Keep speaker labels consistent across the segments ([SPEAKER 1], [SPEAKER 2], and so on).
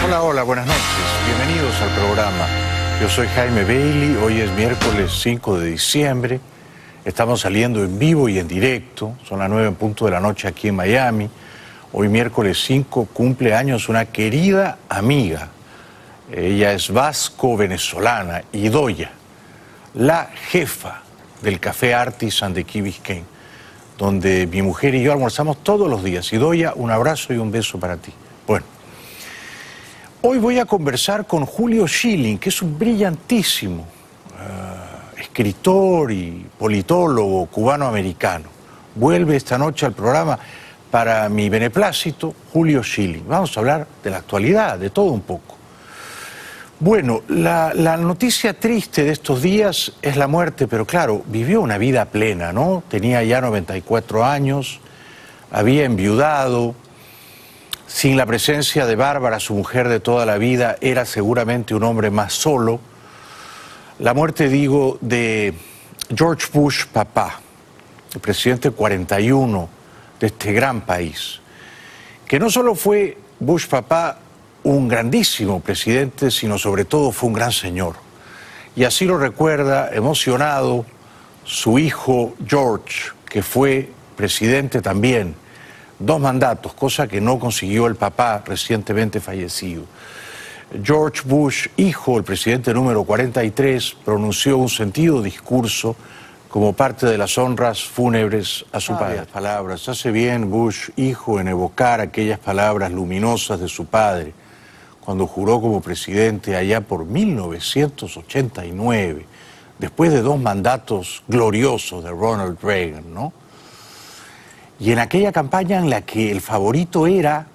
[SPEAKER 1] Hola, hola, buenas noches. Bienvenidos al programa. Yo soy Jaime Bailey. Hoy es miércoles 5 de diciembre. Estamos saliendo en vivo y en directo. Son las 9 en punto de la noche aquí en Miami. Hoy miércoles 5 cumple años una querida amiga. Ella es vasco-venezolana, Idoia, la jefa del Café Artisan de Key Biscayne, donde mi mujer y yo almorzamos todos los días. Idoia, un abrazo y un beso para ti. Bueno, hoy voy a conversar con Julio Schilling, que es un brillantísimo escritor y politólogo cubano-americano. Vuelve esta noche al programa para mi beneplácito, Julio Schilling. Vamos a hablar de la actualidad, de todo un poco. Bueno, la noticia triste de estos días es la muerte, pero claro, vivió una vida plena, ¿no? Tenía ya 94 años, había enviudado. Sin la presencia de Bárbara, su mujer de toda la vida, era seguramente un hombre más solo. La muerte, digo, de George Bush papá, el presidente 41 de este gran país, que no solo fue Bush papá un grandísimo presidente, sino sobre todo fue un gran señor. Y así lo recuerda, emocionado, su hijo George, que fue presidente también, 2 mandatos, cosa que no consiguió el papá recientemente fallecido. George Bush, hijo, el presidente número 43, pronunció un sentido discurso como parte de las honras fúnebres a su padre. Palabras. Hace bien Bush, hijo, en evocar aquellas palabras luminosas de su padre, cuando juró como presidente allá por 1989, después de 2 mandatos gloriosos de Ronald Reagan, ¿no? Y en aquella campaña en la que el favorito era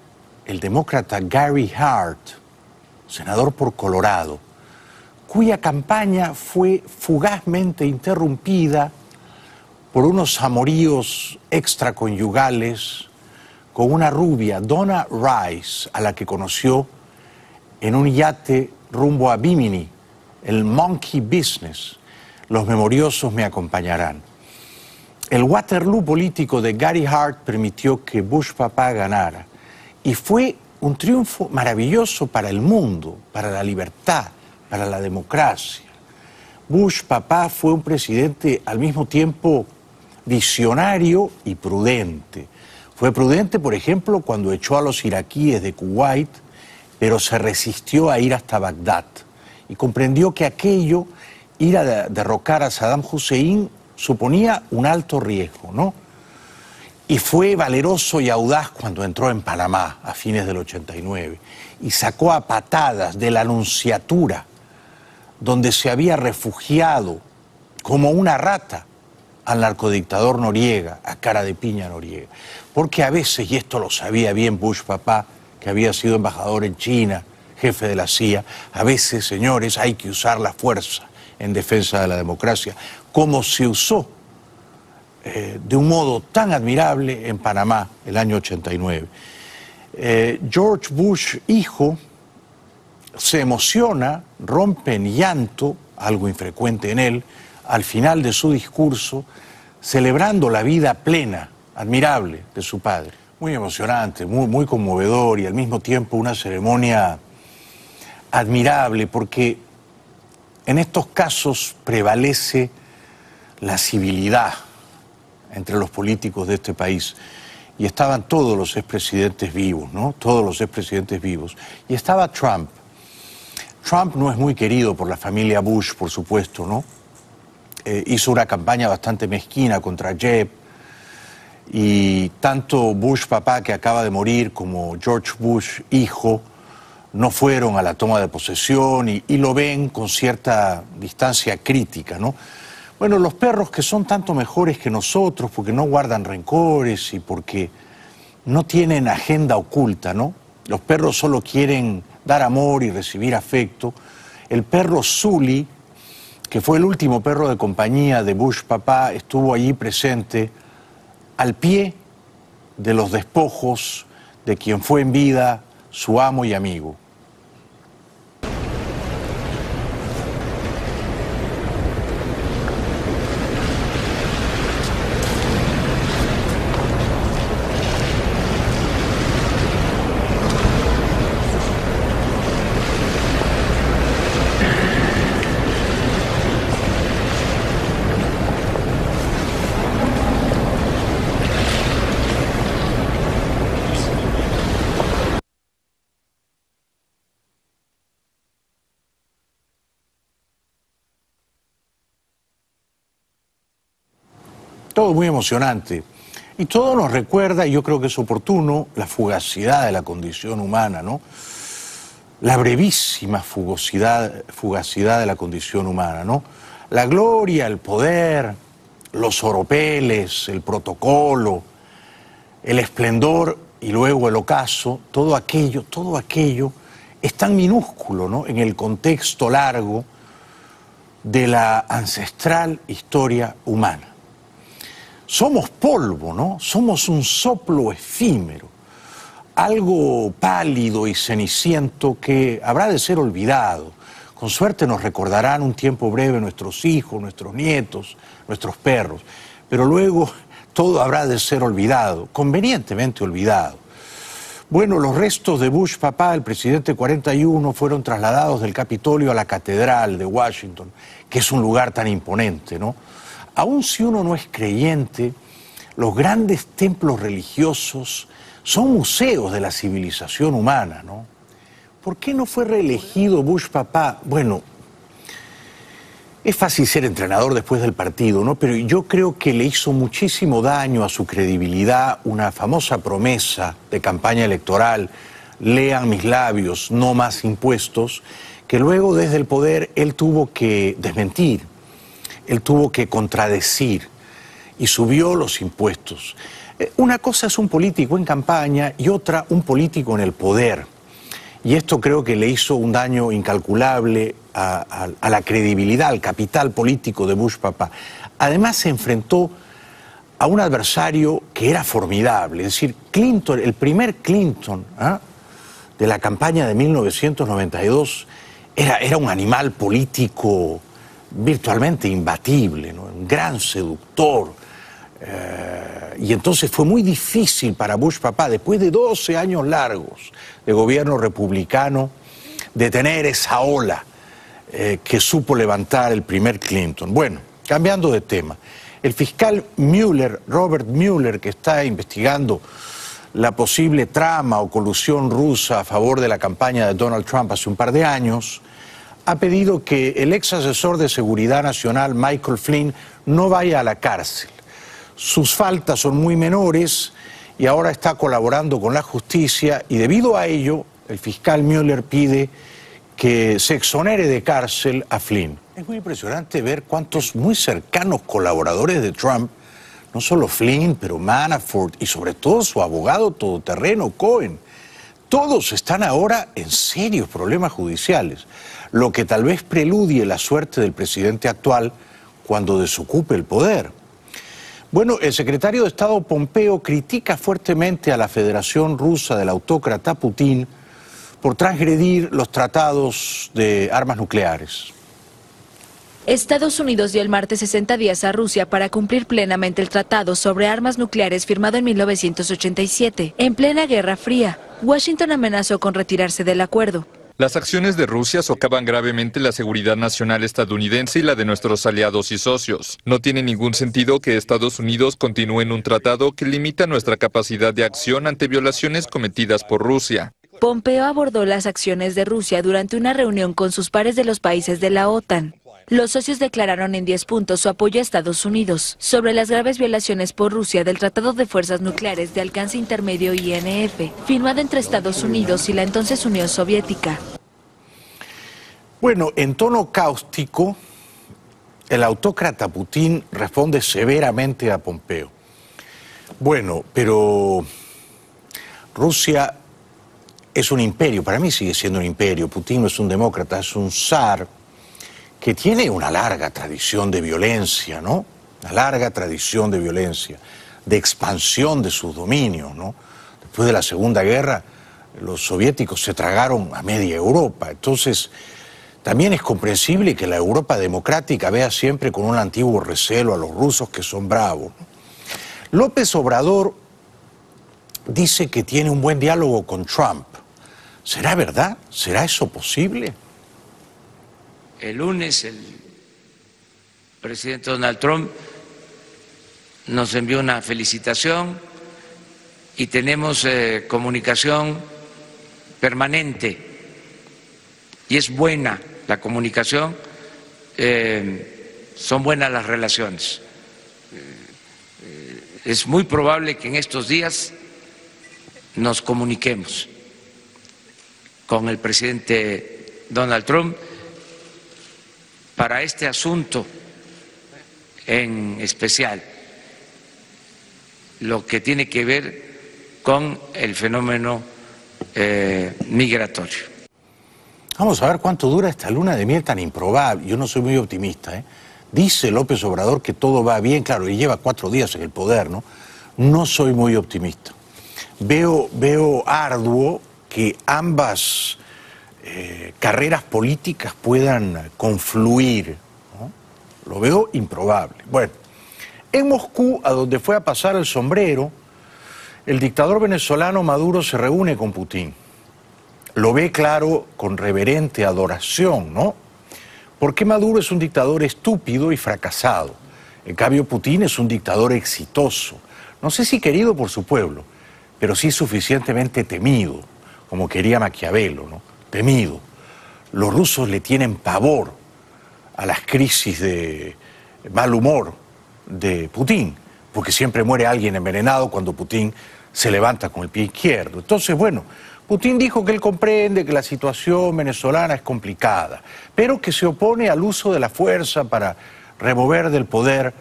[SPEAKER 1] el demócrata Gary Hart, senador por Colorado, cuya campaña fue fugazmente interrumpida por unos amoríos extraconyugales con una rubia, Donna Rice, a la que conoció en un yate rumbo a Bimini, el Monkey Business. Los memoriosos me acompañarán. El Waterloo político de Gary Hart permitió que Bush papá ganara. Y fue un triunfo maravilloso para el mundo, para la libertad, para la democracia. Bush papá fue un presidente al mismo tiempo visionario y prudente. Fue prudente, por ejemplo, cuando echó a los iraquíes de Kuwait, pero se resistió a ir hasta Bagdad y comprendió que aquello, ir a derrocar a Saddam Hussein, suponía un alto riesgo, ¿no? Y fue valeroso y audaz cuando entró en Panamá a fines del 89 y sacó a patadas de la Nunciatura, donde se había refugiado como una rata al narcodictador Noriega, a cara de piña Noriega. Porque a veces, y esto lo sabía bien Bush papá, que había sido embajador en China, jefe de la CIA, a veces, señores, hay que usar la fuerza en defensa de la democracia, como se usó de un modo tan admirable en Panamá el año 89. George Bush, hijo, se emociona, rompe en llanto, algo infrecuente en él, al final de su discurso, celebrando la vida plena, admirable de su padre. Muy emocionante, muy conmovedor y al mismo tiempo una ceremonia admirable, porque en estos casos prevalece la civilidad entre los políticos de este país. Y estaban todos los expresidentes vivos, ¿no? Todos los expresidentes vivos. Y estaba Trump. Trump no es muy querido por la familia Bush, por supuesto, ¿no? Hizo una campaña bastante mezquina contra Jeb. Y tanto Bush papá, que acaba de morir, como George Bush hijo, no fueron a la toma de posesión y lo ven con cierta distancia crítica, ¿no? Bueno, los perros que son tanto mejores que nosotros porque no guardan rencores y porque no tienen agenda oculta, ¿no? Los perros solo quieren dar amor y recibir afecto. El perro Sully, que fue el último perro de compañía de Bush papá, estuvo allí presente al pie de los despojos de quien fue en vida su amo y amigo. Todo muy emocionante. Y todo nos recuerda, y yo creo que es oportuno, la fugacidad de la condición humana, ¿no? La brevísima fugacidad de la condición humana, ¿no? La gloria, el poder, los oropeles, el protocolo, el esplendor y luego el ocaso, todo aquello es tan minúsculo, ¿no?, en el contexto largo de la ancestral historia humana. Somos polvo, ¿no? Somos un soplo efímero, algo pálido y ceniciento que habrá de ser olvidado. Con suerte nos recordarán un tiempo breve nuestros hijos, nuestros nietos, nuestros perros, pero luego todo habrá de ser olvidado, convenientemente olvidado. Bueno, los restos de Bush papá, el presidente 41, fueron trasladados del Capitolio a la Catedral de Washington, que es un lugar tan imponente, ¿no? Aun si uno no es creyente, los grandes templos religiosos son museos de la civilización humana, ¿no? ¿Por qué no fue reelegido Bush papá? Bueno, es fácil ser entrenador después del partido, ¿no? Pero yo creo que le hizo muchísimo daño a su credibilidad una famosa promesa de campaña electoral: lean mis labios, no más impuestos, que luego desde el poder él tuvo que desmentir, él tuvo que contradecir y subió los impuestos. Una cosa es un político en campaña y otra un político en el poder. Y esto creo que le hizo un daño incalculable a la credibilidad, al capital político de Bush papá. Además se enfrentó a un adversario que era formidable, es decir, Clinton, el primer Clinton de la campaña de 1992, era un animal político virtualmente imbatible, ¿no? Un gran seductor. Y entonces fue muy difícil para Bush papá, después de 12 años largos de gobierno republicano, detener esa ola que supo levantar el primer Clinton. Bueno, cambiando de tema, el fiscal Mueller, Robert Mueller, que está investigando la posible trama o colusión rusa a favor de la campaña de Donald Trump hace un par de años, ha pedido que el ex asesor de seguridad nacional Michael Flynn no vaya a la cárcel. Sus faltas son muy menores y ahora está colaborando con la justicia, y debido a ello el fiscal Mueller pide que se exonere de cárcel a Flynn. Es muy impresionante ver cuántos muy cercanos colaboradores de Trump, no solo Flynn, pero Manafort y sobre todo su abogado todoterreno Cohen, todos están ahora en serios problemas judiciales, lo que tal vez preludie la suerte del presidente actual cuando desocupe el poder. Bueno, el secretario de Estado Pompeo critica fuertemente a la Federación Rusa del autócrata Putin por transgredir los tratados de armas nucleares.
[SPEAKER 2] Estados Unidos dio el martes 60 días a Rusia para cumplir plenamente el tratado sobre armas nucleares firmado en 1987, en plena Guerra Fría. Washington amenazó con retirarse del acuerdo.
[SPEAKER 3] Las acciones de Rusia socavan gravemente la seguridad nacional estadounidense y la de nuestros aliados y socios. No tiene ningún sentido que Estados Unidos continúe en un tratado que limita nuestra capacidad de acción ante violaciones cometidas por Rusia.
[SPEAKER 2] Pompeo abordó las acciones de Rusia durante una reunión con sus pares de los países de la OTAN. Los socios declararon en 10 puntos su apoyo a Estados Unidos sobre las graves violaciones por Rusia del Tratado de Fuerzas Nucleares de Alcance Intermedio INF, firmado entre Estados Unidos y la entonces Unión Soviética.
[SPEAKER 1] Bueno, en tono cáustico, el autócrata Putin responde severamente a Pompeo. Bueno, pero Rusia es un imperio, para mí sigue siendo un imperio. Putin no es un demócrata, es un zar que tiene una larga tradición de violencia, ¿no? Una larga tradición de violencia, de expansión de sus dominios, ¿no? Después de la Segunda Guerra, los soviéticos se tragaron a media Europa. Entonces, también es comprensible que la Europa democrática vea siempre con un antiguo recelo a los rusos, que son bravos, ¿no? López Obrador dice que tiene un buen diálogo con Trump. ¿Será verdad? ¿Será eso posible?
[SPEAKER 4] El lunes el presidente Donald Trump nos envió una felicitación y tenemos comunicación permanente, y es buena la comunicación, son buenas las relaciones. es muy probable que en estos días nos comuniquemos con el presidente Donald Trump para este asunto en especial, lo que tiene que ver con el fenómeno migratorio.
[SPEAKER 1] Vamos a ver cuánto dura esta luna de miel tan improbable. Yo no soy muy optimista, ¿eh? Dice López Obrador que todo va bien, claro, y lleva 4 días en el poder, ¿no? No soy muy optimista. Veo arduo que ambas carreras políticas puedan confluir, ¿no? Lo veo improbable. Bueno, en Moscú, a donde fue a pasar el sombrero, el dictador venezolano Maduro se reúne con Putin. Lo ve, claro, con reverente adoración, ¿no? Porque Maduro es un dictador estúpido y fracasado. En cambio, Putin es un dictador exitoso. No sé si querido por su pueblo, pero sí suficientemente temido, como quería Maquiavelo, ¿no? Temido. Los rusos le tienen pavor a las crisis de mal humor de Putin, porque siempre muere alguien envenenado cuando Putin se levanta con el pie izquierdo. Entonces, bueno, Putin dijo que él comprende que la situación venezolana es complicada, pero que se opone al uso de la fuerza para remover del poder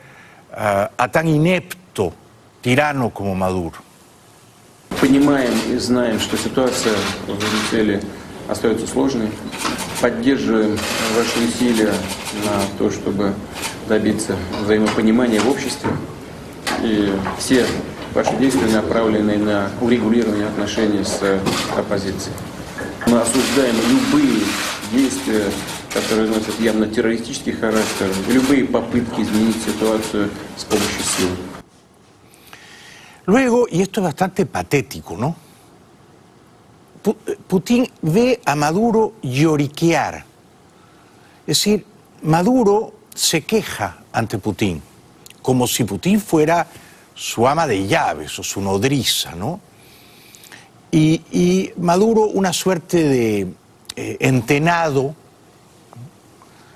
[SPEAKER 1] a tan inepto tirano como Maduro.
[SPEAKER 5] Понимаем и знаем, что ситуация в Венесуэле остается сложной. Поддерживаем ваши усилия на то, чтобы добиться взаимопонимания в обществе. И все ваши действия направлены на урегулирование отношений с оппозицией. Мы осуждаем любые действия, которые носят явно террористический характер, любые попытки изменить ситуацию с помощью сил.
[SPEAKER 1] Luego, y esto es bastante patético, ¿no? Putin ve a Maduro lloriquear. Es decir, Maduro se queja ante Putin, como si Putin fuera su ama de llaves o su nodriza, ¿no? Y Maduro, una suerte de entenado,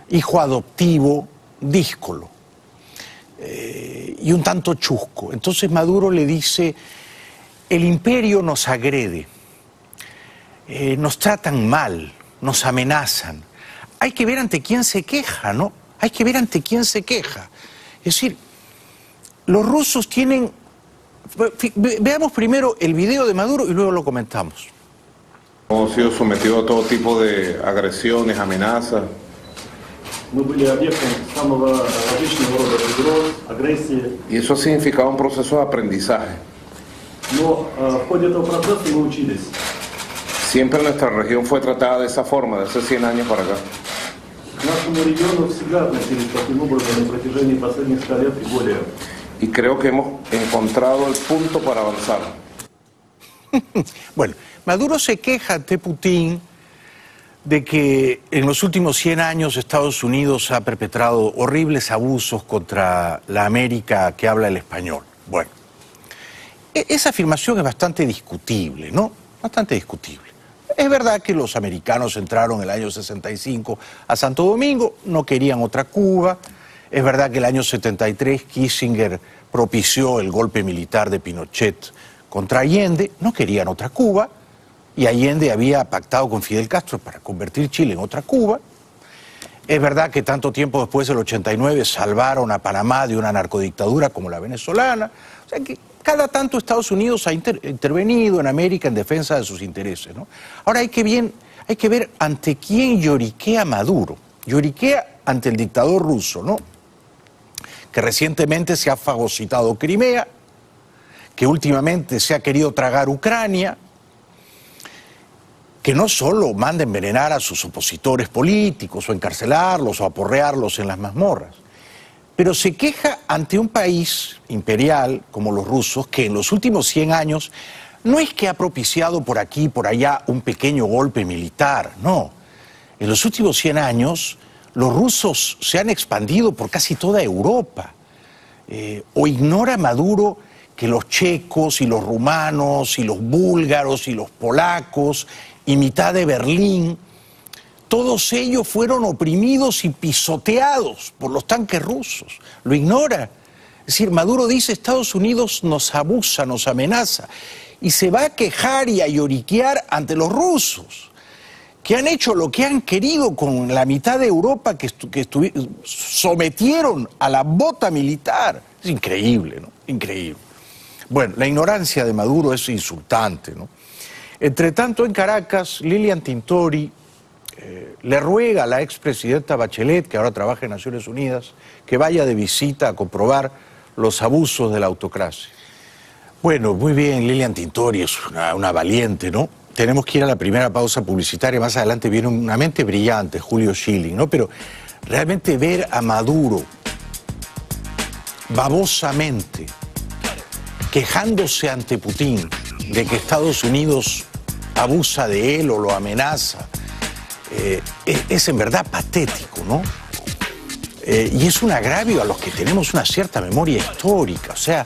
[SPEAKER 1] hijo adoptivo, díscolo. Y un tanto chusco. Entonces Maduro le dice, el imperio nos agrede, nos tratan mal, nos amenazan. Hay que ver ante quién se queja, ¿no? Hay que ver ante quién se queja. Es decir, los rusos tienen... Veamos primero el video de Maduro y luego lo comentamos.
[SPEAKER 6] Hemos sido sometidos a todo tipo de agresiones, amenazas. Y eso ha significado un proceso de aprendizaje. Siempre nuestra región fue tratada de esa forma, de hace 100 años para acá. Y creo que hemos encontrado el punto para avanzar.
[SPEAKER 1] Bueno, Maduro se queja ante Putin de que en los últimos 100 años Estados Unidos ha perpetrado horribles abusos contra la América que habla el español. Bueno, esa afirmación es bastante discutible, ¿no? Bastante discutible. Es verdad que los americanos entraron en el año 65 a Santo Domingo, no querían otra Cuba. Es verdad que el año 73 Kissinger propició el golpe militar de Pinochet contra Allende, no querían otra Cuba. Y Allende había pactado con Fidel Castro para convertir Chile en otra Cuba. Es verdad que tanto tiempo después del 89 salvaron a Panamá de una narcodictadura como la venezolana. O sea que cada tanto Estados Unidos ha intervenido en América en defensa de sus intereses, ¿no? Ahora hay que ver ante quién lloriquea Maduro. Lloriquea ante el dictador ruso, ¿no? Que recientemente se ha fagocitado Crimea, que últimamente se ha querido tragar Ucrania, que no solo manda envenenar a sus opositores políticos o encarcelarlos o aporrearlos en las mazmorras, pero se queja ante un país imperial como los rusos que en los últimos 100 años no es que ha propiciado por aquí y por allá un pequeño golpe militar, no. En los últimos 100 años los rusos se han expandido por casi toda Europa. O ignora Maduro que los checos y los rumanos y los búlgaros y los polacos y mitad de Berlín, todos ellos fueron oprimidos y pisoteados por los tanques rusos. Lo ignora. Es decir, Maduro dice Estados Unidos nos abusa, nos amenaza y se va a quejar y a lloriquear ante los rusos, que han hecho lo que han querido con la mitad de Europa que sometieron a la bota militar. Es increíble, ¿no? Increíble. Bueno, la ignorancia de Maduro es insultante, ¿no? Entre tanto, en Caracas, Lilian Tintori le ruega a la expresidenta Bachelet, que ahora trabaja en Naciones Unidas, que vaya de visita a comprobar los abusos de la autocracia. Bueno, muy bien, Lilian Tintori es una valiente, ¿no? Tenemos que ir a la primera pausa publicitaria. Más adelante viene una mente brillante, Julio Schilling, ¿no? Pero realmente ver a Maduro babosamente quejándose ante Putin de que Estados Unidos abusa de él o lo amenaza, es en verdad patético, ¿no? Y es un agravio a los que tenemos una cierta memoria histórica. O sea,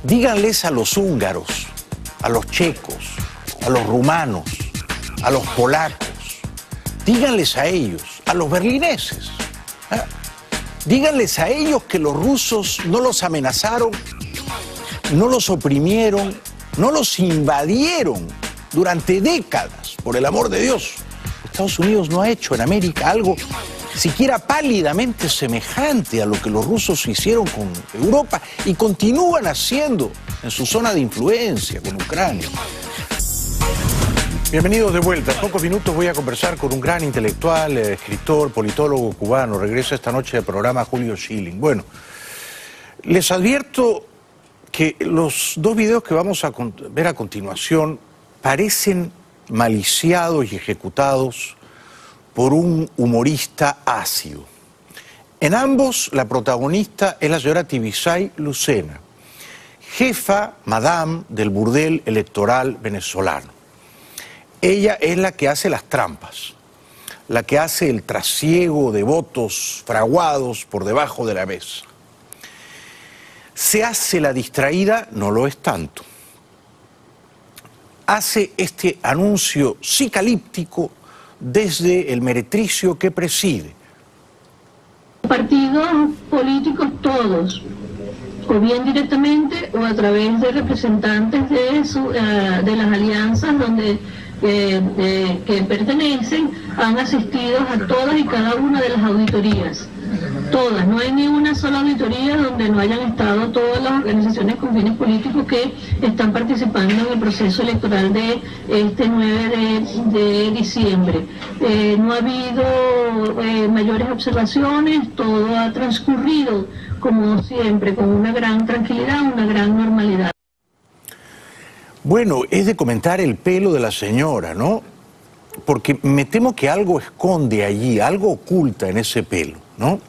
[SPEAKER 1] díganles a los húngaros, a los checos, a los rumanos, a los polacos, díganles a ellos, a los berlineses, díganles a ellos que los rusos no los amenazaron, no los oprimieron, no los invadieron durante décadas, por el amor de Dios. Estados Unidos no ha hecho en América algo siquiera pálidamente semejante a lo que los rusos hicieron con Europa y continúan haciendo en su zona de influencia con Ucrania. Bienvenidos de vuelta. En pocos minutos voy a conversar con un gran intelectual, escritor, politólogo cubano. Regresa esta noche al programa Julio Schilling. Bueno, les advierto que los dos videos que vamos a ver a continuación parecen maliciados y ejecutados por un humorista ácido. En ambos, la protagonista es la señora Tibisay Lucena, jefa, madame, del burdel electoral venezolano. Ella es la que hace las trampas, la que hace el trasiego de votos fraguados por debajo de la mesa. Se hace la distraída, no lo es tanto. Hace este anuncio psicalíptico desde el meretricio que preside.
[SPEAKER 7] Partidos políticos todos, o bien directamente o a través de representantes de las alianzas donde que pertenecen, han asistido a todas y cada una de las auditorías. Todas, no hay ni una sola auditoría donde no hayan estado todas las organizaciones con fines políticos que están participando en el proceso electoral de este 9 de diciembre. No ha habido mayores observaciones, todo ha transcurrido como siempre, con una gran tranquilidad, una gran normalidad.
[SPEAKER 1] Bueno, es de comentar el pelo de la señora, ¿no? Porque me temo que algo esconde allí, algo oculta en ese pelo, ¿no?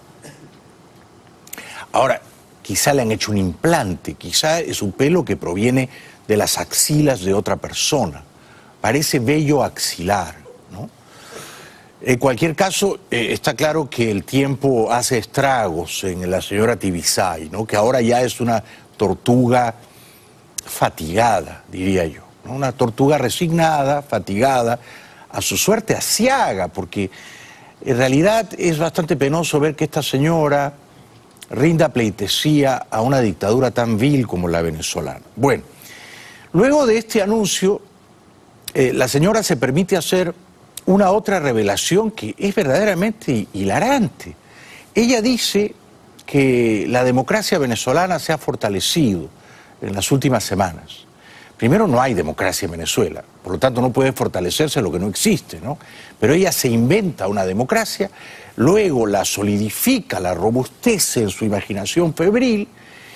[SPEAKER 1] Ahora, quizá le han hecho un implante, quizá es un pelo que proviene de las axilas de otra persona. Parece vello axilar, ¿no? En cualquier caso, está claro que el tiempo hace estragos en la señora Tibisay, ¿no? Que ahora ya es una tortuga fatigada, diría yo, ¿no? Una tortuga resignada, fatigada, a su suerte aciaga, porque en realidad es bastante penoso ver que esta señora rinda pleitesía a una dictadura tan vil como la venezolana. Bueno, luego de este anuncio, la señora se permite hacer una otra revelación que es verdaderamente hilarante. Ella dice que la democracia venezolana se ha fortalecido en las últimas semanas. Primero, no hay democracia en Venezuela, por lo tanto no puede fortalecerse lo que no existe, ¿no? Pero ella se inventa una democracia, luego la solidifica, la robustece en su imaginación febril,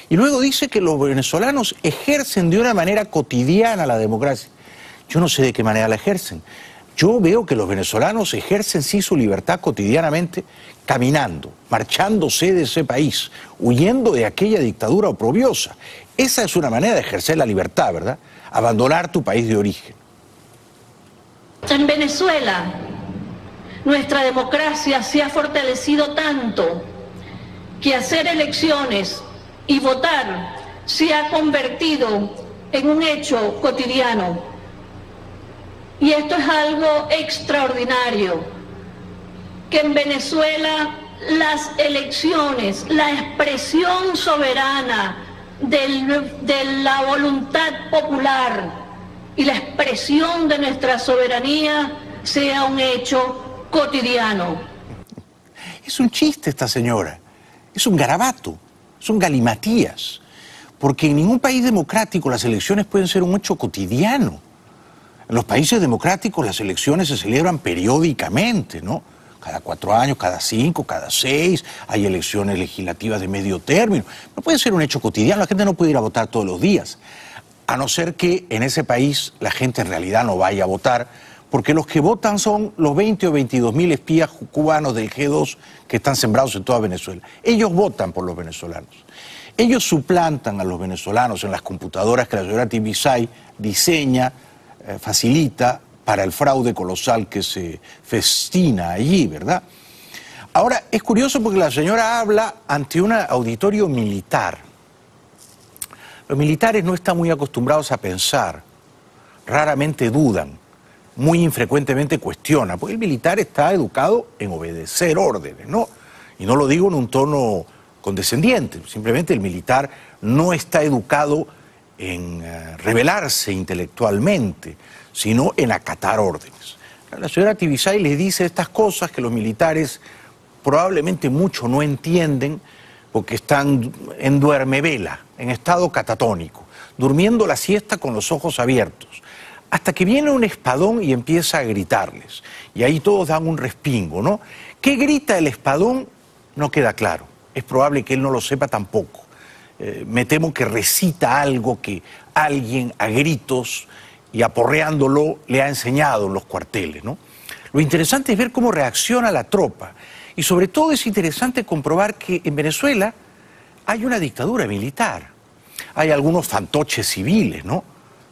[SPEAKER 1] y luego dice que los venezolanos ejercen de una manera cotidiana la democracia. Yo no sé de qué manera la ejercen. Yo veo que los venezolanos ejercen sí su libertad cotidianamente caminando, marchándose de ese país, huyendo de aquella dictadura oprobiosa. Esa es una manera de ejercer la libertad, ¿verdad? Abandonar tu país de origen.
[SPEAKER 7] En Venezuela, nuestra democracia se ha fortalecido tanto que hacer elecciones y votar se ha convertido en un hecho cotidiano. Y esto es algo extraordinario, que en Venezuela las elecciones, la expresión soberana de la voluntad popular y la expresión de nuestra soberanía sea un hecho cotidiano.
[SPEAKER 1] Es un chiste esta señora, es un garabato, es un galimatías, porque en ningún país democrático las elecciones pueden ser un hecho cotidiano. En los países democráticos las elecciones se celebran periódicamente, ¿no? Cada 4 años, cada 5, cada 6, hay elecciones legislativas de medio término. No puede ser un hecho cotidiano, la gente no puede ir a votar todos los días, a no ser que en ese país la gente en realidad no vaya a votar, porque los que votan son los 20 o 22 mil espías cubanos del G2 que están sembrados en toda Venezuela. Ellos votan por los venezolanos. Ellos suplantan a los venezolanos en las computadoras que la señora Tibisay diseña, facilita para el fraude colosal que se festina allí, ¿verdad? Ahora, es curioso porque la señora habla ante un auditorio militar. Los militares no están muy acostumbrados a pensar, raramente dudan, muy infrecuentemente cuestionan, porque el militar está educado en obedecer órdenes, ¿no? Y no lo digo en un tono condescendiente, simplemente el militar no está educado en rebelarse intelectualmente, sino en acatar órdenes. La señora Tibisay les dice estas cosas que los militares probablemente mucho no entienden porque están en duermevela, en estado catatónico, durmiendo la siesta con los ojos abiertos, hasta que viene un espadón y empieza a gritarles. Y ahí todos dan un respingo, ¿no? ¿Qué grita el espadón? No queda claro. Es probable que él no lo sepa tampoco. Me temo que recita algo que alguien a gritos y aporreándolo le ha enseñado en los cuarteles, ¿no? Lo interesante es ver cómo reacciona la tropa y sobre todo es interesante comprobar que en Venezuela hay una dictadura militar. Hay algunos fantoches civiles, ¿no?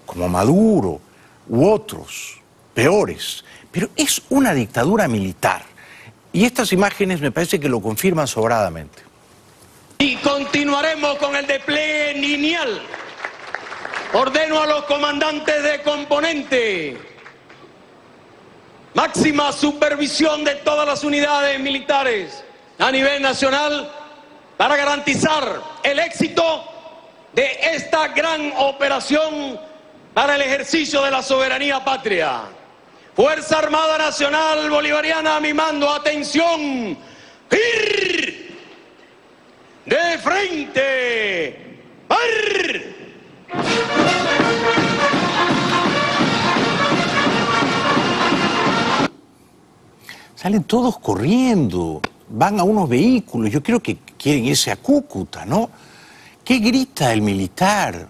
[SPEAKER 1] Como Maduro u otros, peores, pero es una dictadura militar y estas imágenes me parece que lo confirman sobradamente.
[SPEAKER 8] Y continuaremos con el despliegue lineal. Ordeno a los comandantes de componente máxima supervisión de todas las unidades militares a nivel nacional para garantizar el éxito de esta gran operación para el ejercicio de la soberanía patria. Fuerza Armada Nacional Bolivariana a mi mando, atención, ¡ir! ¡De frente! ¡Par!
[SPEAKER 1] Salen todos corriendo, van a unos vehículos, yo creo que quieren irse a Cúcuta, ¿no? ¿Qué grita el militar?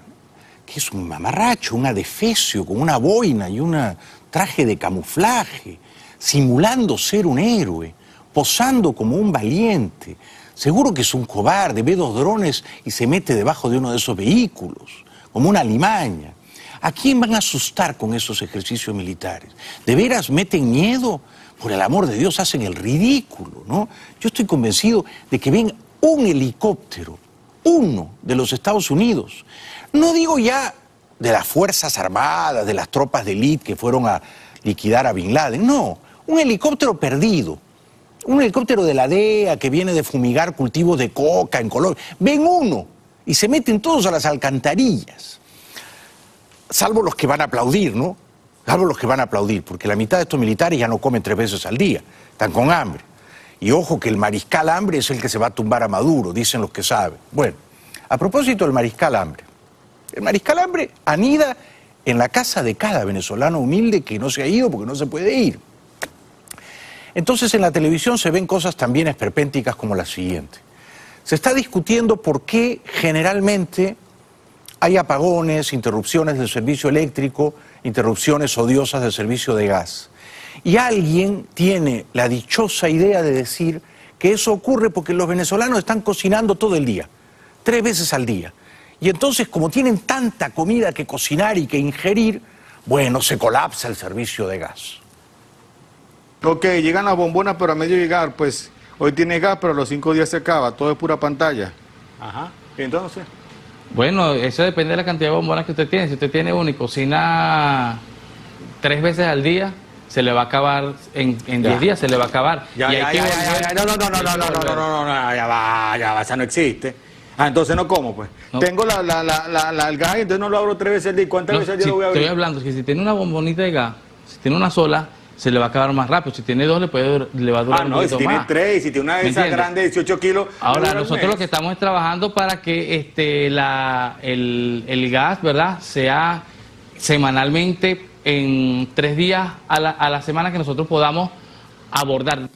[SPEAKER 1] Que es un mamarracho, un adefesio con una boina y un traje de camuflaje, simulando ser un héroe, posando como un valiente. Seguro que es un cobarde, ve 2 drones y se mete debajo de uno de esos vehículos, como una alimaña. ¿A quién van a asustar con esos ejercicios militares? ¿De veras meten miedo? Por el amor de Dios, hacen el ridículo, ¿no? Yo estoy convencido de que ven un helicóptero, uno de los Estados Unidos. No digo ya de las Fuerzas Armadas, de las tropas de élite que fueron a liquidar a Bin Laden, no, un helicóptero perdido. Un helicóptero de la DEA que viene de fumigar cultivos de coca en Colombia. Ven uno y se meten todos a las alcantarillas. Salvo los que van a aplaudir, ¿no? Salvo los que van a aplaudir, porque la mitad de estos militares ya no comen 3 veces al día. Están con hambre. Y ojo que el mariscal Hambre es el que se va a tumbar a Maduro, dicen los que saben. Bueno, a propósito del mariscal Hambre. El mariscal Hambre anida en la casa de cada venezolano humilde que no se ha ido porque no se puede ir. Entonces en la televisión se ven cosas también esperpénticas como la siguiente. Se está discutiendo por qué generalmente hay apagones, interrupciones del servicio eléctrico, interrupciones odiosas del servicio de gas. Y alguien tiene la dichosa idea de decir que eso ocurre porque los venezolanos están cocinando todo el día, 3 veces al día. Y entonces como tienen tanta comida que cocinar y que ingerir, bueno, se colapsa el servicio de gas.
[SPEAKER 9] Ok, llegan las bombonas, pero a medio llegar, pues, hoy tiene gas, pero a los 5 días se acaba, todo es pura pantalla. Ajá. Entonces.
[SPEAKER 10] Bueno, eso depende de la cantidad de bombonas que usted tiene. Si usted tiene una y cocina 3 veces al día, se le va a acabar en 10 días, se le va a acabar.
[SPEAKER 9] Ya va, esa no existe. Entonces no como, pues. No. Tengo el gas, entonces no lo abro 3 veces al día. ¿Cuántas veces al día lo voy a abrir?
[SPEAKER 10] Estoy hablando que si tiene una bombonita de gas, si tiene una sola, se le va a acabar más rápido. Si tiene 2, le va a durar un poquito más.
[SPEAKER 9] Y si tiene 3, y si tiene una de esas grandes, 18 kilos...
[SPEAKER 10] Ahora, nosotros lo que estamos es trabajando para que el gas, ¿verdad?, sea semanalmente en 3 días a la semana que nosotros podamos abordar.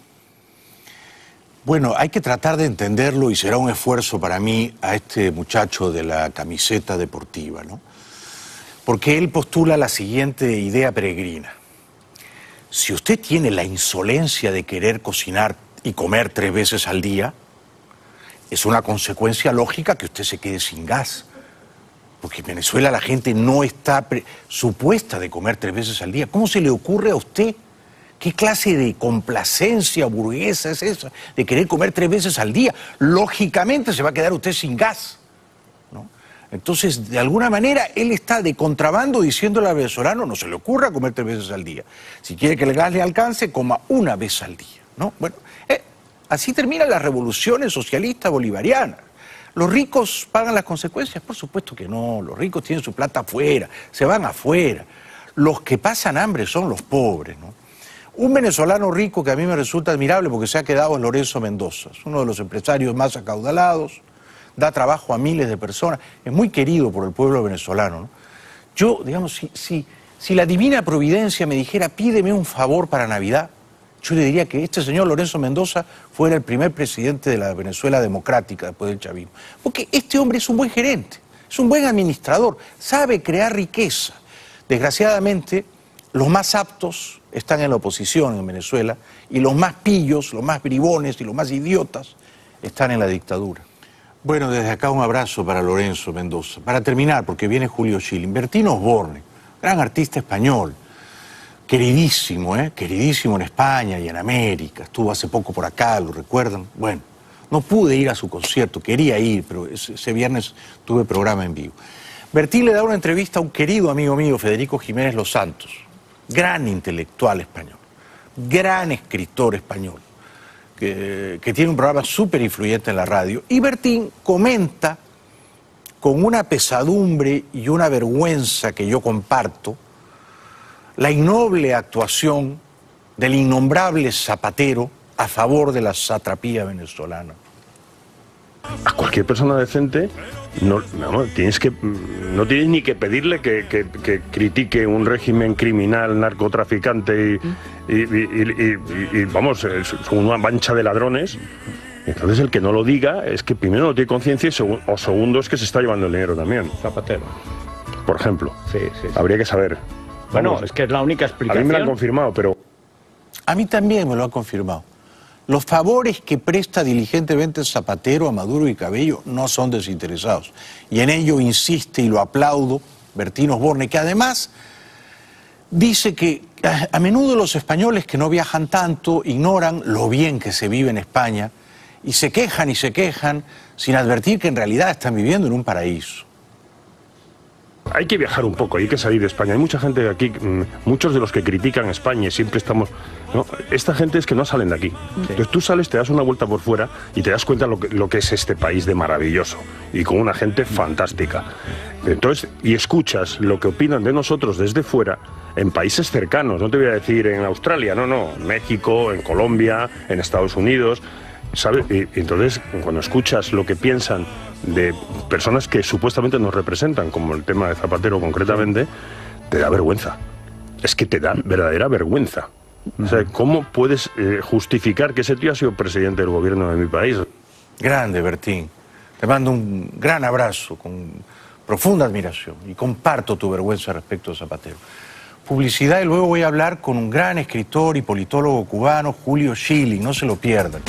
[SPEAKER 1] Bueno, hay que tratar de entenderlo y será un esfuerzo para mí a este muchacho de la camiseta deportiva, ¿no? Porque él postula la siguiente idea peregrina. Si usted tiene la insolencia de querer cocinar y comer 3 veces al día, es una consecuencia lógica que usted se quede sin gas. Porque en Venezuela la gente no está supuesta de comer 3 veces al día. ¿Cómo se le ocurre a usted? ¿Qué clase de complacencia burguesa es esa de querer comer 3 veces al día? Lógicamente se va a quedar usted sin gas, ¿no? Entonces, de alguna manera, él está de contrabando diciéndole al venezolano, no se le ocurra comer 3 veces al día. Si quiere que el gas le alcance, coma 1 vez al día, ¿no? Bueno, así terminan las revoluciones socialistas bolivarianas. ¿Los ricos pagan las consecuencias? Por supuesto que no. Los ricos tienen su plata afuera, se van afuera. Los que pasan hambre son los pobres, ¿no? Un venezolano rico que a mí me resulta admirable porque se ha quedado es Lorenzo Mendoza. Es uno de los empresarios más acaudalados, da trabajo a miles de personas, es muy querido por el pueblo venezolano, ¿no? Yo, digamos, si la divina providencia me dijera, pídeme un favor para Navidad, yo le diría que este señor Lorenzo Mendoza fuera el primer presidente de la Venezuela democrática después del chavismo. Porque este hombre es un buen gerente, es un buen administrador, sabe crear riqueza. Desgraciadamente, los más aptos están en la oposición en Venezuela y los más pillos, los más bribones y los más idiotas están en la dictadura. Bueno, desde acá un abrazo para Lorenzo Mendoza. Para terminar, porque viene Julio Schilling, Bertín Osborne, gran artista español, queridísimo, queridísimo en España y en América. Estuvo hace poco por acá, ¿lo recuerdan? Bueno, no pude ir a su concierto, quería ir, pero ese viernes tuve programa en vivo. Bertín le da una entrevista a un querido amigo mío, Federico Jiménez Los Santos, gran intelectual español, gran escritor español, que tiene un programa súper influyente en la radio. Y Bertín comenta con una pesadumbre y una vergüenza que yo comparto la innoble actuación del innombrable Zapatero a favor de la satrapía venezolana.
[SPEAKER 11] A cualquier persona decente no tienes ni que pedirle que critique un régimen criminal, narcotraficante y vamos, una mancha de ladrones. Entonces el que no lo diga es que primero no tiene conciencia o segundo es que se está llevando el dinero también.
[SPEAKER 12] Zapatero.
[SPEAKER 11] Por ejemplo.
[SPEAKER 12] Sí.
[SPEAKER 11] Habría que saber.
[SPEAKER 12] Bueno, es que es la única explicación.
[SPEAKER 11] A mí me lo han confirmado, pero...
[SPEAKER 1] A mí también me lo han confirmado. Los favores que presta diligentemente Zapatero a Maduro y Cabello no son desinteresados. Y en ello insiste y lo aplaudo Bertín Osborne, que además dice que a menudo los españoles que no viajan tanto ignoran lo bien que se vive en España y se quejan sin advertir que en realidad están viviendo en un paraíso.
[SPEAKER 11] Hay que viajar un poco, hay que salir de España. Hay mucha gente de aquí, muchos de los que critican España y siempre estamos... ¿no? Esta gente es que no salen de aquí. Sí. Entonces tú sales, te das una vuelta por fuera y te das cuenta lo que es este país de maravilloso y con una gente fantástica. Entonces, y escuchas lo que opinan de nosotros desde fuera en países cercanos. No te voy a decir en Australia, no, en México, en Colombia, en Estados Unidos... ¿Sabes? Y entonces, cuando escuchas lo que piensan de personas que supuestamente nos representan, como el tema de Zapatero concretamente, te da vergüenza. Es que te da verdadera vergüenza. O sea, ¿cómo puedes justificar que ese tío ha sido presidente del gobierno de mi país?
[SPEAKER 1] Grande, Bertín. Te mando un gran abrazo, con profunda admiración, y comparto tu vergüenza respecto a Zapatero. Publicidad, y luego voy a hablar con un gran escritor y politólogo cubano, Julio Schilling, no se lo pierdan.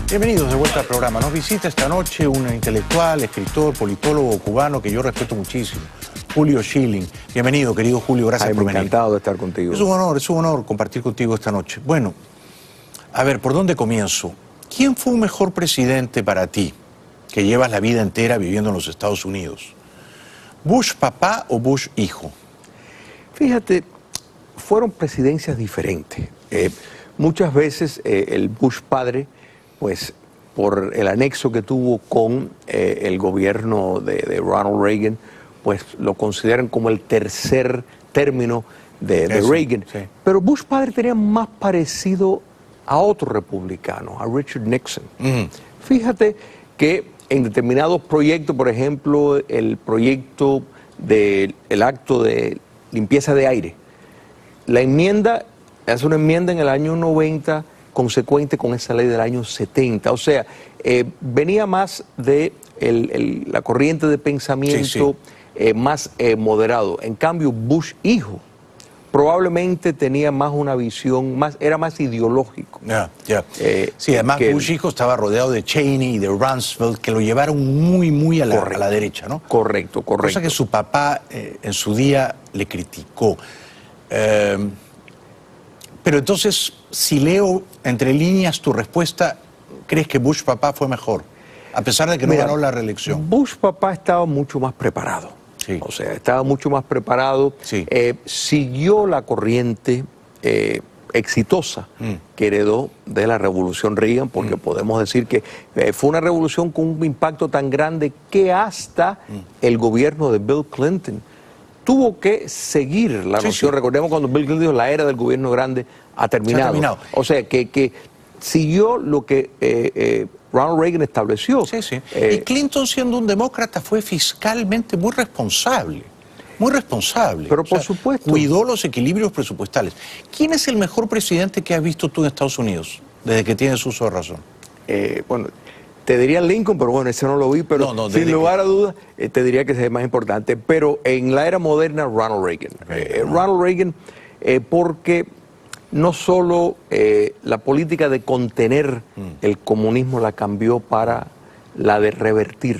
[SPEAKER 1] Bienvenidos de vuelta al programa. Nos visita esta noche un intelectual, escritor, politólogo cubano que yo respeto muchísimo, Julio Schilling. Bienvenido, querido Julio, gracias por venir.
[SPEAKER 13] Encantado de estar contigo.
[SPEAKER 1] Es un honor compartir contigo esta noche. Bueno, a ver, ¿por dónde comienzo? ¿Quién fue un mejor presidente para ti, que llevas la vida entera viviendo en los Estados Unidos? ¿Bush papá o Bush hijo?
[SPEAKER 13] Fíjate, fueron presidencias diferentes. Muchas veces el Bush padre, pues por el anexo que tuvo con el gobierno de Ronald Reagan, pues lo consideran como el tercer término de Reagan. Sí. Pero Bush padre tenía más parecido a otro republicano, a Richard Nixon. Fíjate que en determinados proyectos, por ejemplo, el proyecto del acto de limpieza de aire, la enmienda, hace una enmienda en el año 90 consecuente con esa ley del año 70. O sea, venía más de la corriente de pensamiento más moderado. En cambio, Bush hijo probablemente tenía más una visión, era más ideológico.
[SPEAKER 1] Sí, además Bush hijo estaba rodeado de Cheney y de Rumsfeld, que lo llevaron muy a la derecha, ¿no?
[SPEAKER 13] Correcto.
[SPEAKER 1] Cosa que su papá en su día le criticó. Pero entonces, si leo entre líneas tu respuesta, ¿crees que Bush papá fue mejor? A pesar de que no ganó la reelección.
[SPEAKER 13] Bush papá estaba mucho más preparado. Sí. O sea, estaba mucho más preparado. Sí. Siguió la corriente exitosa que heredó de la revolución Reagan, porque podemos decir que fue una revolución con un impacto tan grande que hasta el gobierno de Bill Clinton tuvo que seguir la noción. Recordemos cuando Bill Clinton dijo, la era del gobierno grande ha terminado. O sea, que siguió lo que Ronald Reagan estableció.
[SPEAKER 1] Y Clinton, siendo un demócrata, fue fiscalmente muy responsable. Muy responsable.
[SPEAKER 13] Pero por supuesto.
[SPEAKER 1] Cuidó los equilibrios presupuestales. ¿Quién es el mejor presidente que has visto tú en Estados Unidos desde que tienes uso de razón?
[SPEAKER 13] Bueno, te diría Lincoln, pero bueno, ese no lo vi, pero sin lugar a dudas te diría que ese es más importante. Pero en la era moderna, Ronald Reagan. Ronald Reagan, porque no solo la política de contener el comunismo la cambió para la de revertir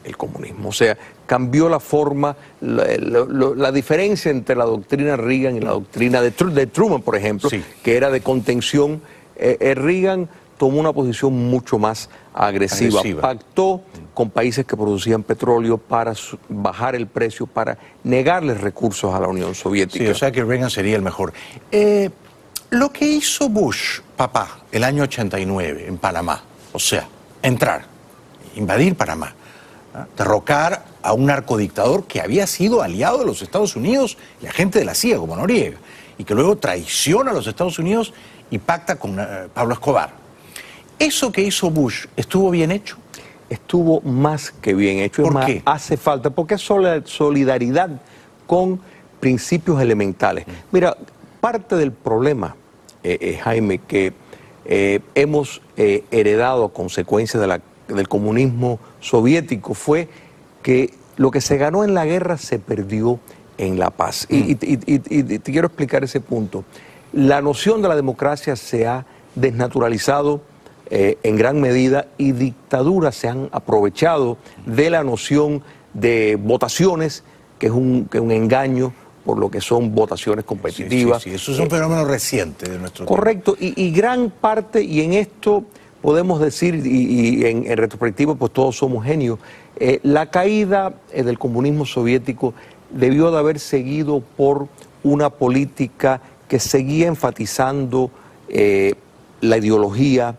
[SPEAKER 13] el comunismo. O sea, cambió la forma, la diferencia entre la doctrina Reagan y la doctrina de Truman, por ejemplo, que era de contención. Reagan tomó una posición mucho más agresiva. Pactó con países que producían petróleo para bajar el precio, para negarles recursos a la Unión Soviética.
[SPEAKER 1] Sí, o sea que Reagan sería el mejor. Lo que hizo Bush, papá, el año 89 en Panamá, o sea, entrar, invadir Panamá, derrocar a un narcodictador que había sido aliado de los Estados Unidos y agente de la CIA, como Noriega, y que luego traiciona a los Estados Unidos y pacta con Pablo Escobar. ¿Eso que hizo Bush estuvo bien hecho?
[SPEAKER 13] Estuvo más que bien hecho.
[SPEAKER 1] ¿Por qué?
[SPEAKER 13] Hace falta, porque es solidaridad con principios elementales. Mira, parte del problema, Jaime, que hemos heredado a consecuencia del comunismo soviético fue que lo que se ganó en la guerra se perdió en la paz. Y te quiero explicar ese punto. La noción de la democracia se ha desnaturalizado en gran medida y dictaduras se han aprovechado de la noción de votaciones, que es un engaño por lo que son votaciones competitivas.
[SPEAKER 1] Eso es un fenómeno reciente de nuestro
[SPEAKER 13] tiempo. Correcto, y gran parte, y en esto podemos decir, y en retrospectiva, pues todos somos genios, la caída del comunismo soviético debió de haber seguido por una política que seguía enfatizando la ideología.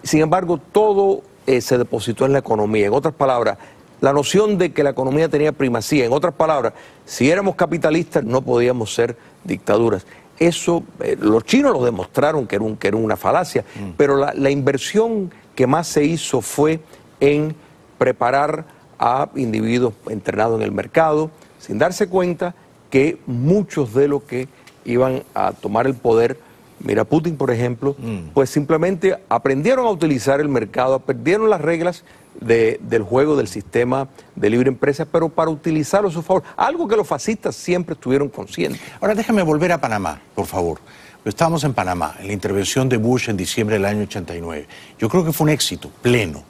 [SPEAKER 13] Sin embargo, todo se depositó en la economía. En otras palabras, la noción de que la economía tenía primacía. En otras palabras, si éramos capitalistas no podíamos ser dictaduras. Eso, los chinos lo demostraron que era una falacia, pero la inversión que más se hizo fue en preparar a individuos entrenados en el mercado, sin darse cuenta que muchos de los que iban a tomar el poder, mira Putin por ejemplo, pues simplemente aprendieron a utilizar el mercado, aprendieron las reglas del juego del sistema de libre empresa, pero para utilizarlo a su favor, algo que los fascistas siempre estuvieron conscientes.
[SPEAKER 1] Ahora déjame volver a Panamá, por favor. Estábamos en Panamá, en la intervención de Bush en diciembre del año 89. Yo creo que fue un éxito, pleno.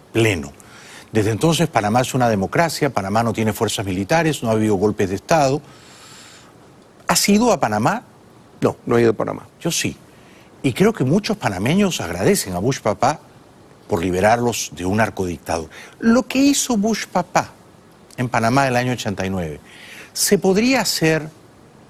[SPEAKER 1] Desde entonces Panamá es una democracia, Panamá no tiene fuerzas militares, no ha habido golpes de Estado. ¿Has ido a Panamá?
[SPEAKER 13] No, no he ido a Panamá.
[SPEAKER 1] Yo sí. Y creo que muchos panameños agradecen a Bush papá por liberarlos de un narcodictador. Lo que hizo Bush papá en Panamá el año 89, ¿se podría hacer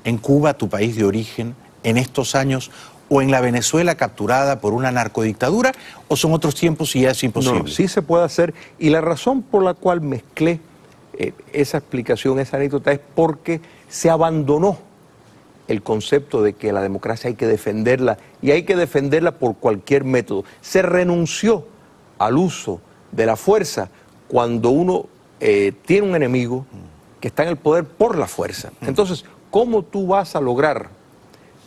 [SPEAKER 1] en Cuba, tu país de origen, en estos años o en la Venezuela capturada por una narcodictadura, o son otros tiempos y ya es imposible?
[SPEAKER 13] No, sí se puede hacer, y la razón por la cual mezclé esa explicación, esa anécdota, es porque se abandonó el concepto de que la democracia hay que defenderla, y hay que defenderla por cualquier método. Se renunció al uso de la fuerza cuando uno tiene un enemigo que está en el poder por la fuerza. Entonces, ¿cómo tú vas a lograr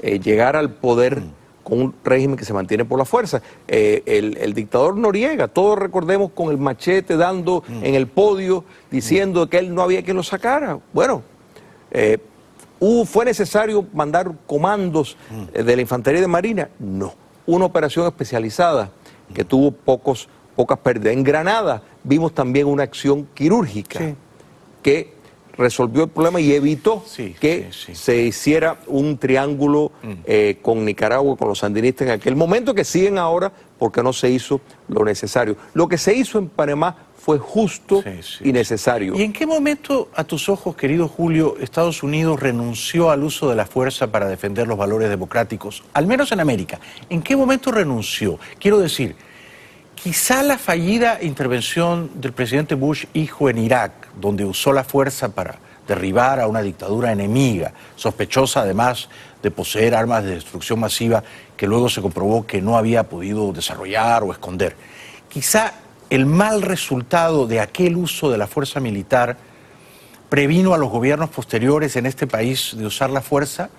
[SPEAKER 13] llegar al poder con un régimen que se mantiene por la fuerza? El dictador Noriega, todos recordemos, con el machete dando en el podio, diciendo que él no había quien lo sacara. Bueno, ¿fue necesario mandar comandos de la Infantería de Marina? No. Una operación especializada que tuvo pocas pérdidas. En Granada vimos también una acción quirúrgica que resolvió el problema y evitó que se hiciera un triángulo con Nicaragua, con los sandinistas en aquel momento, que siguen ahora porque no se hizo lo necesario. Lo que se hizo en Panamá fue justo y necesario.
[SPEAKER 1] ¿Y en qué momento, a tus ojos, querido Julio, Estados Unidos renunció al uso de la fuerza para defender los valores democráticos, al menos en América? ¿En qué momento renunció? Quiero decir, quizá la fallida intervención del presidente Bush hijo en Irak, donde usó la fuerza para derribar a una dictadura enemiga, sospechosa además de poseer armas de destrucción masiva que luego se comprobó que no había podido desarrollar o esconder. Quizá el mal resultado de aquel uso de la fuerza militar previno a los gobiernos posteriores en este país de usar la fuerza.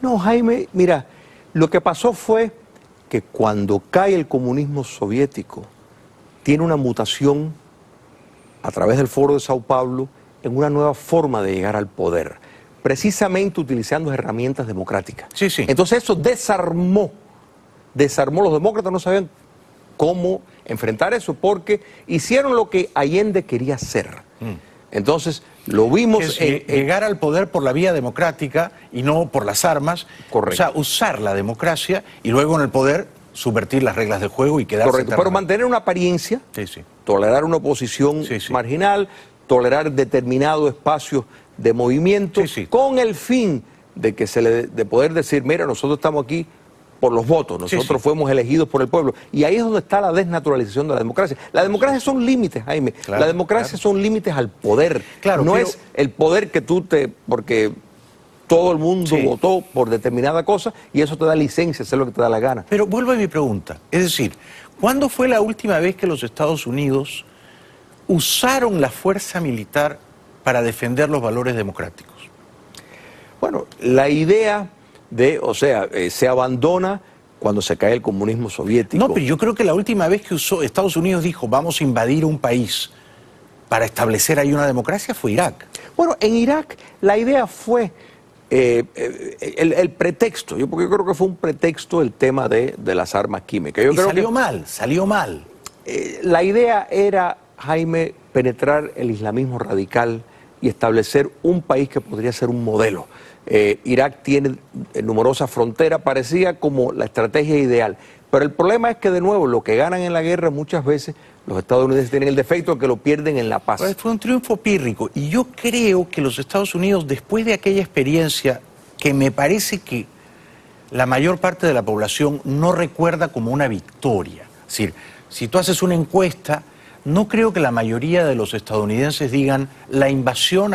[SPEAKER 13] No, Jaime, mira, lo que pasó fue que cuando cae el comunismo soviético, tiene una mutación a través del Foro de Sao Paulo en una nueva forma de llegar al poder, precisamente utilizando herramientas democráticas. Entonces eso desarmó, los demócratas no sabían cómo enfrentar eso, porque hicieron lo que Allende quería hacer. Entonces, lo vimos
[SPEAKER 1] llegar al poder por la vía democrática y no por las armas.
[SPEAKER 13] Correcto.
[SPEAKER 1] O sea, usar la democracia y luego en el poder subvertir las reglas del juego y quedarse...
[SPEAKER 13] Correcto, pero mantener una apariencia, tolerar una oposición marginal, tolerar determinados espacios de movimiento, con el fin de que de poder decir, mira, nosotros estamos aquí por los votos, nosotros fuimos elegidos por el pueblo. Y ahí es donde está la desnaturalización de la democracia. La democracia son límites, Jaime. La democracia son límites al poder. No es el poder que porque todo el mundo votó por determinada cosa y eso te da licencia, hacer lo que te da la gana.
[SPEAKER 1] Pero vuelvo a mi pregunta. Es decir, ¿cuándo fue la última vez que los Estados Unidos usaron la fuerza militar para defender los valores democráticos?
[SPEAKER 13] Bueno, la idea se abandona cuando se cae el comunismo soviético.
[SPEAKER 1] No, pero yo creo que la última vez que Estados Unidos dijo vamos a invadir un país para establecer ahí una democracia fue Irak.
[SPEAKER 13] Bueno, en Irak la idea fue el pretexto, porque yo creo que fue un pretexto el tema de las armas químicas.
[SPEAKER 1] Salió mal.
[SPEAKER 13] La idea era, Jaime, penetrar el islamismo radical y establecer un país que podría ser un modelo. Irak tiene numerosas fronteras, parecía como la estrategia ideal. Pero el problema es que, de nuevo, lo que ganan en la guerra muchas veces los estadounidenses tienen el defecto de que lo pierden en la paz.
[SPEAKER 1] Pues fue un triunfo pírrico. Y yo creo que los Estados Unidos, después de aquella experiencia, que me parece que la mayor parte de la población no recuerda como una victoria. Es decir, si tú haces una encuesta, no creo que la mayoría de los estadounidenses digan la invasión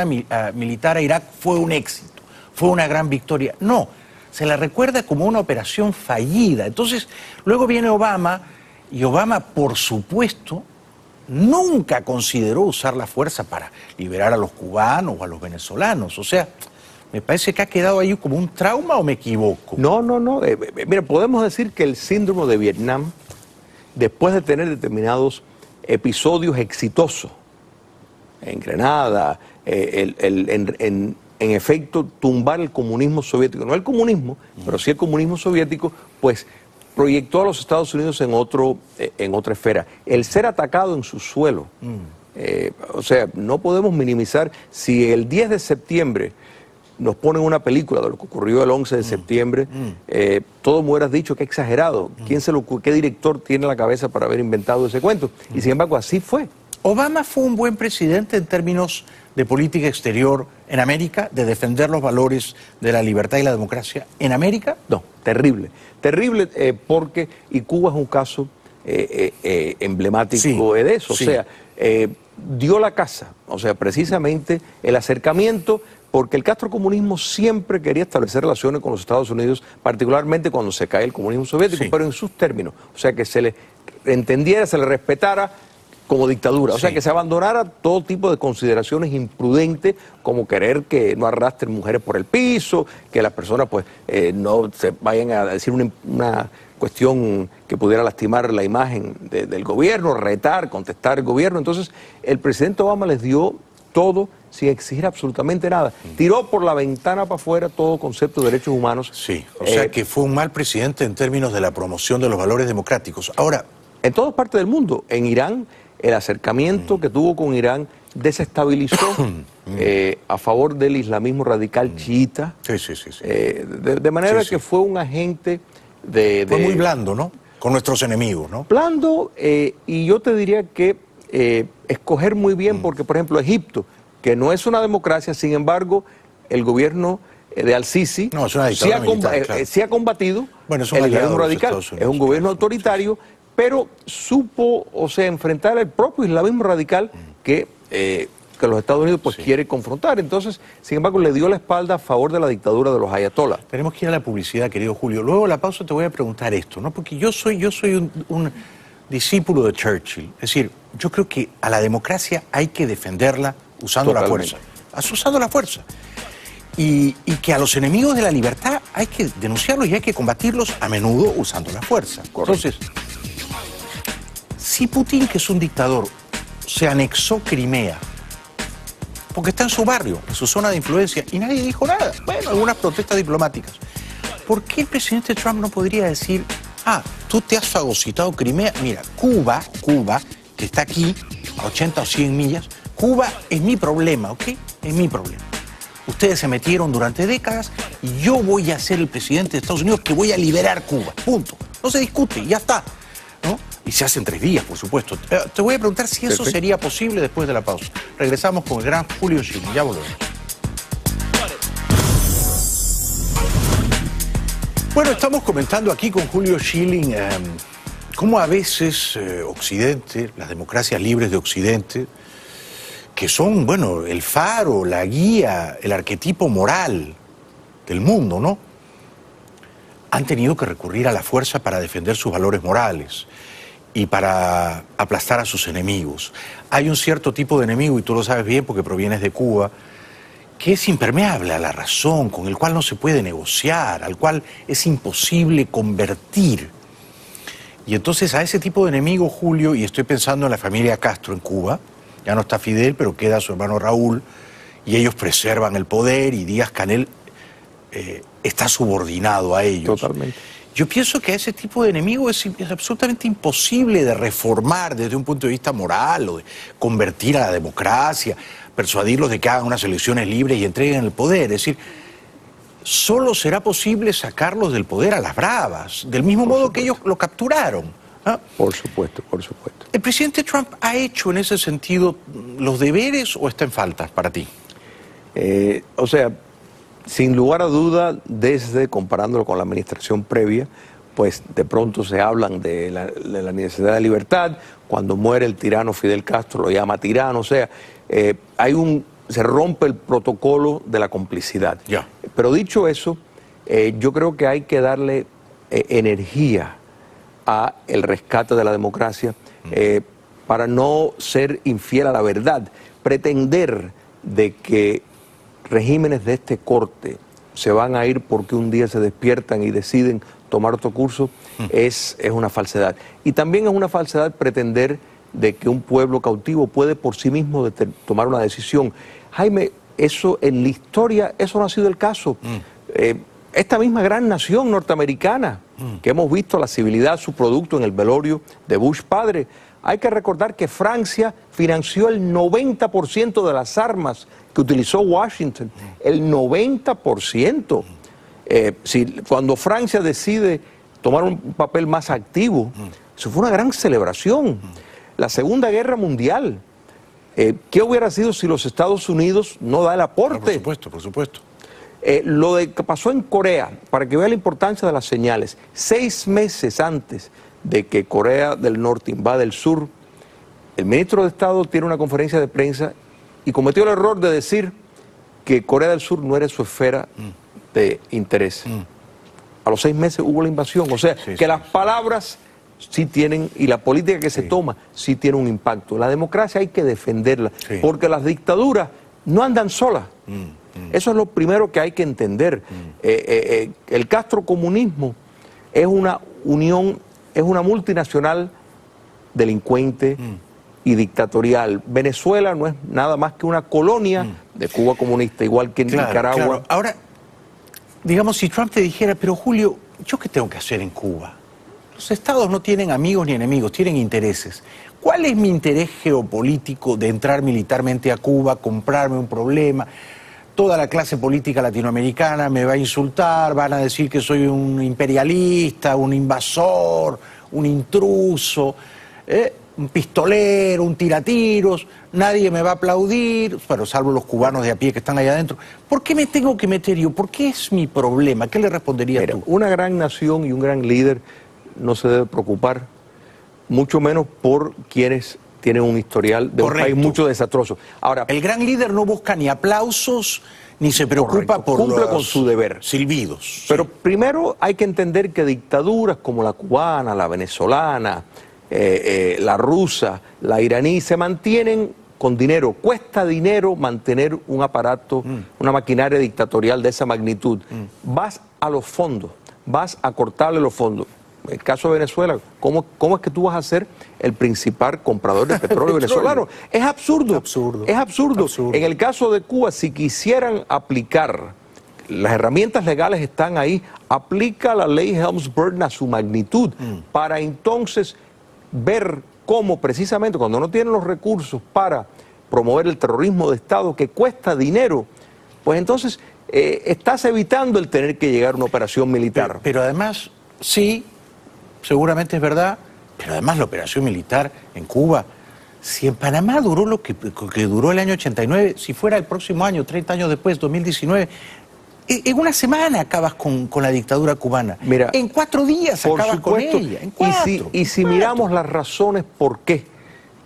[SPEAKER 1] militar a Irak fue un éxito. Fue una gran victoria. No, se la recuerda como una operación fallida. Entonces, luego viene Obama, y Obama, por supuesto, nunca consideró usar la fuerza para liberar a los cubanos o a los venezolanos. O sea, me parece que ha quedado ahí como un trauma, ¿o me equivoco?
[SPEAKER 13] No. Mira, podemos decir que el síndrome de Vietnam, después de tener determinados episodios exitosos, en Grenada, en efecto, tumbar el comunismo soviético, no el comunismo, pero sí el comunismo soviético, pues proyectó a los Estados Unidos en otra esfera. El ser atacado en su suelo, no podemos minimizar. Si el 10 de septiembre nos ponen una película de lo que ocurrió el 11 de septiembre, todo me hubieras dicho que exagerado. ¿Qué director tiene la cabeza para haber inventado ese cuento? Y sin embargo, así fue.
[SPEAKER 1] Obama fue un buen presidente en términos de política exterior en América de defender los valores de la libertad y la democracia en América?
[SPEAKER 13] No, terrible. Terrible porque, y Cuba es un caso emblemático de eso.
[SPEAKER 1] Sí.
[SPEAKER 13] O sea, dio la casa, o sea, precisamente el acercamiento, porque el castrocomunismo siempre quería establecer relaciones con los Estados Unidos, particularmente cuando se cae el comunismo soviético, pero en sus términos. O sea, que se le entendiera, se le respetara como dictadura. O sea, que se abandonara todo tipo de consideraciones imprudentes, como querer que no arrastren mujeres por el piso, que las personas pues no se vayan a decir una cuestión que pudiera lastimar la imagen del gobierno, retar, contestar el gobierno. Entonces, el presidente Obama les dio todo sin exigir absolutamente nada. Tiró por la ventana para afuera todo concepto de derechos humanos.
[SPEAKER 1] Sí, o sea que fue un mal presidente en términos de la promoción de los valores democráticos. Ahora,
[SPEAKER 13] en todas partes del mundo, en Irán, el acercamiento que tuvo con Irán desestabilizó a favor del islamismo radical chiita. De manera que fue un agente
[SPEAKER 1] fue muy blando, ¿no? Con nuestros enemigos, ¿no?
[SPEAKER 13] Blando, y yo te diría que escoger muy bien, porque, por ejemplo, Egipto, que no es una democracia, sin embargo, el gobierno de Al-Sisi sí ha combatido el islamismo radical. Es un gobierno autoritario, pero supo, o sea, enfrentar el propio islamismo radical que los Estados Unidos pues quiere confrontar. Entonces, sin embargo, le dio la espalda a favor de la dictadura de los ayatolás.
[SPEAKER 1] Tenemos que ir a la publicidad, querido Julio. Luego de la pausa te voy a preguntar esto, ¿no? Porque yo soy un discípulo de Churchill. Es decir, yo creo que a la democracia hay que defenderla usando la fuerza. Usando la fuerza. Y que a los enemigos de la libertad hay que denunciarlos y hay que combatirlos a menudo usando la fuerza. Entonces, si Putin, que es un dictador, se anexó Crimea, porque está en su barrio, en su zona de influencia, y nadie dijo nada, bueno, algunas protestas diplomáticas, ¿por qué el presidente Trump no podría decir, tú te has fagocitado Crimea? Mira, Cuba, que está aquí, a 80 o 100 millas, Cuba es mi problema, ¿ok? Es mi problema. Ustedes se metieron durante décadas y yo voy a ser el presidente de Estados Unidos que voy a liberar Cuba, punto. No se discute, ya está, ¿no? Y se hace en 3 días, por supuesto. Te voy a preguntar si eso sería posible después de la pausa. Regresamos con el gran Julio Schilling. Ya volvemos. Bueno, estamos comentando aquí con Julio Schilling cómo a veces Occidente, las democracias libres de Occidente, que son, bueno, el faro, la guía, el arquetipo moral del mundo, ¿no? Han tenido que recurrir a la fuerza para defender sus valores morales y para aplastar a sus enemigos. Hay un cierto tipo de enemigo, y tú lo sabes bien porque provienes de Cuba, que es impermeable a la razón, con el cual no se puede negociar, al cual es imposible convertir. Y entonces a ese tipo de enemigo, Julio, y estoy pensando en la familia Castro en Cuba, ya no está Fidel, pero queda su hermano Raúl, y ellos preservan el poder, y Díaz-Canel está subordinado a ellos.
[SPEAKER 13] Totalmente.
[SPEAKER 1] Yo pienso que a ese tipo de enemigo es absolutamente imposible de reformar desde un punto de vista moral, o de convertir a la democracia, persuadirlos de que hagan unas elecciones libres y entreguen el poder. Es decir, solo será posible sacarlos del poder a las bravas, del mismo modo que ellos lo capturaron.
[SPEAKER 13] Por supuesto, por supuesto.
[SPEAKER 1] ¿El presidente Trump ha hecho en ese sentido los deberes o está en falta para ti?
[SPEAKER 13] O sea, sin lugar a duda, desde comparándolo con la administración previa, pues de pronto se hablan de la necesidad de libertad. Cuando muere el tirano Fidel Castro lo llama tirano. O sea, se rompe el protocolo de la complicidad. Pero dicho eso, yo creo que hay que darle energía a el rescate de la democracia para no ser infiel a la verdad. Pretender de que regímenes de este corte se van a ir porque un día se despiertan y deciden tomar otro curso es una falsedad. Y también es una falsedad pretender de que un pueblo cautivo puede por sí mismo tomar una decisión. Jaime, eso en la historia, eso no ha sido el caso. Esta misma gran nación norteamericana, que hemos visto la civilidad, su producto en el velorio de Bush padre, hay que recordar que Francia financió el 90% de las armas que utilizó Washington, el 90%. Cuando Francia decide tomar un papel más activo, eso fue una gran celebración. La Segunda Guerra Mundial, ¿Qué hubiera sido si los Estados Unidos no da el aporte?
[SPEAKER 1] Por supuesto, por supuesto.
[SPEAKER 13] Lo que pasó en Corea, para que vea la importancia de las señales, 6 meses antes de que Corea del Norte invade el sur, el ministro de Estado tiene una conferencia de prensa y cometió el error de decir que Corea del Sur no era su esfera de interés. A los 6 meses hubo la invasión, o sea, que las palabras sí tienen, y la política que se toma sí tiene un impacto. La democracia hay que defenderla, porque las dictaduras no andan solas. Eso es lo primero que hay que entender. El castrocomunismo es una unión, es una multinacional delincuente y dictatorial. Venezuela no es nada más que una colonia de Cuba comunista, igual que en Nicaragua.
[SPEAKER 1] Claro. Ahora, digamos, si Trump te dijera, pero Julio, ¿yo qué tengo que hacer en Cuba? Los estados no tienen amigos ni enemigos, tienen intereses. ¿Cuál es mi interés geopolítico de entrar militarmente a Cuba, comprarme un problema? Toda la clase política latinoamericana me va a insultar, van a decir que soy un imperialista, un invasor, un intruso, un pistolero, un tiratiros, nadie me va a aplaudir, pero salvo los cubanos de a pie que están allá adentro. ¿Por qué me tengo que meter yo? ¿Por qué es mi problema? ¿Qué le responderías tú?
[SPEAKER 13] Una gran nación y un gran líder no se debe preocupar, mucho menos por quienes tienen un historial de un país mucho desastroso. Ahora,
[SPEAKER 1] el gran líder no busca ni aplausos, ni se preocupa por
[SPEAKER 13] cumple con su deber.
[SPEAKER 1] Silbidos.
[SPEAKER 13] Pero primero hay que entender que dictaduras como la cubana, la venezolana, la rusa, la iraní, se mantienen con dinero. Cuesta dinero mantener un aparato, una maquinaria dictatorial de esa magnitud. Vas a los fondos, vas a cortarle los fondos. En el caso de Venezuela, ¿cómo es que tú vas a ser el principal comprador de petróleo venezolano? Es absurdo. Es absurdo. En el caso de Cuba, si quisieran aplicar, las herramientas legales están ahí, aplica la ley Helms-Burton a su magnitud, para entonces ver cómo precisamente cuando no tienen los recursos para promover el terrorismo de Estado que cuesta dinero, pues entonces estás evitando el tener que llegar a una operación militar.
[SPEAKER 1] Pero además, sí, seguramente es verdad, pero además la operación militar en Cuba, si en Panamá duró lo que duró el año 89, si fuera el próximo año, 30 años después, 2019, en una semana acabas con la dictadura cubana.
[SPEAKER 13] Mira,
[SPEAKER 1] en 4 días acabas con ella. En 4.
[SPEAKER 13] Y si miramos las razones por qué,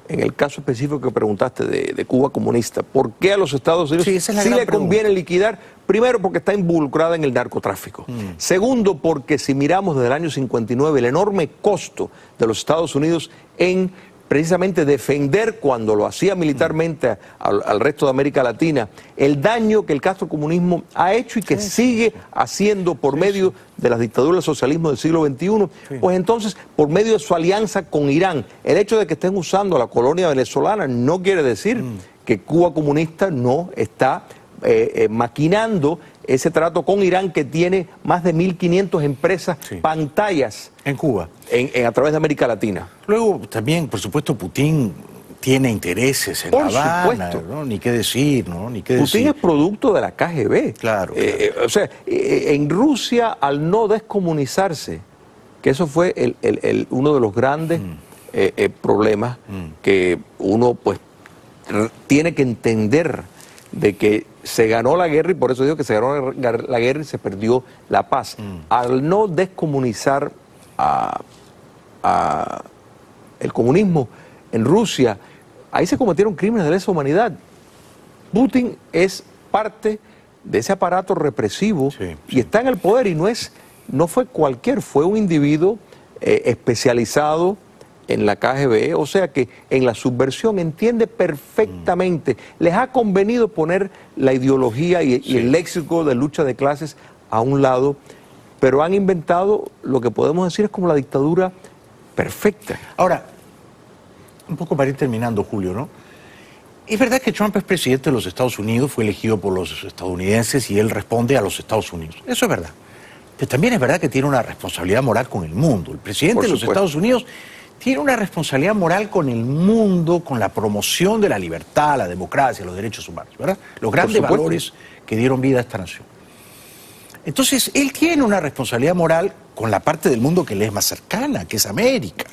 [SPEAKER 13] en el caso específico que preguntaste de Cuba comunista, ¿por qué a los Estados Unidos sí le conviene liquidar? Primero, porque está involucrada en el narcotráfico. Segundo, porque si miramos desde el año 59 el enorme costo de los Estados Unidos en precisamente defender, cuando lo hacía militarmente al resto de América Latina, el daño que el castrocomunismo ha hecho y que sigue haciendo por medio de las dictaduras del socialismo del siglo XXI, pues entonces, por medio de su alianza con Irán, el hecho de que estén usando la colonia venezolana no quiere decir que Cuba comunista no está maquinando ese trato con Irán, que tiene más de 1.500 empresas, pantallas
[SPEAKER 1] en Cuba,
[SPEAKER 13] a través de América Latina.
[SPEAKER 1] Luego también, por supuesto, Putin tiene intereses en La Habana, ¿no? Ni qué decir, ¿no? Ni qué
[SPEAKER 13] Putin
[SPEAKER 1] decir.
[SPEAKER 13] es producto de la KGB.
[SPEAKER 1] Claro.
[SPEAKER 13] O sea, en Rusia, al no descomunizarse, que eso fue uno de los grandes problemas que uno pues tiene que entender, de que se ganó la guerra, y por eso digo que se ganó la guerra y se perdió la paz. Al no descomunizar el comunismo en Rusia, ahí se cometieron crímenes de lesa humanidad. Putin es parte de ese aparato represivo y está en el poder, y no fue cualquier, fue un individuo especializado en la KGB, o sea que en la subversión entiende perfectamente. Les ha convenido poner la ideología y el léxico de lucha de clases a un lado, pero han inventado lo que podemos decir es como la dictadura perfecta.
[SPEAKER 1] Ahora, un poco para ir terminando, Julio, ¿no? Es verdad que Trump es presidente de los Estados Unidos, fue elegido por los estadounidenses y él responde a los Estados Unidos. Eso es verdad. Pero también es verdad que tiene una responsabilidad moral con el mundo. El presidente de los Estados Unidos tiene una responsabilidad moral con el mundo, con la promoción de la libertad, la democracia, los derechos humanos, ¿verdad? Los grandes valores que dieron vida a esta nación. Entonces, él tiene una responsabilidad moral con la parte del mundo que le es más cercana, que es América.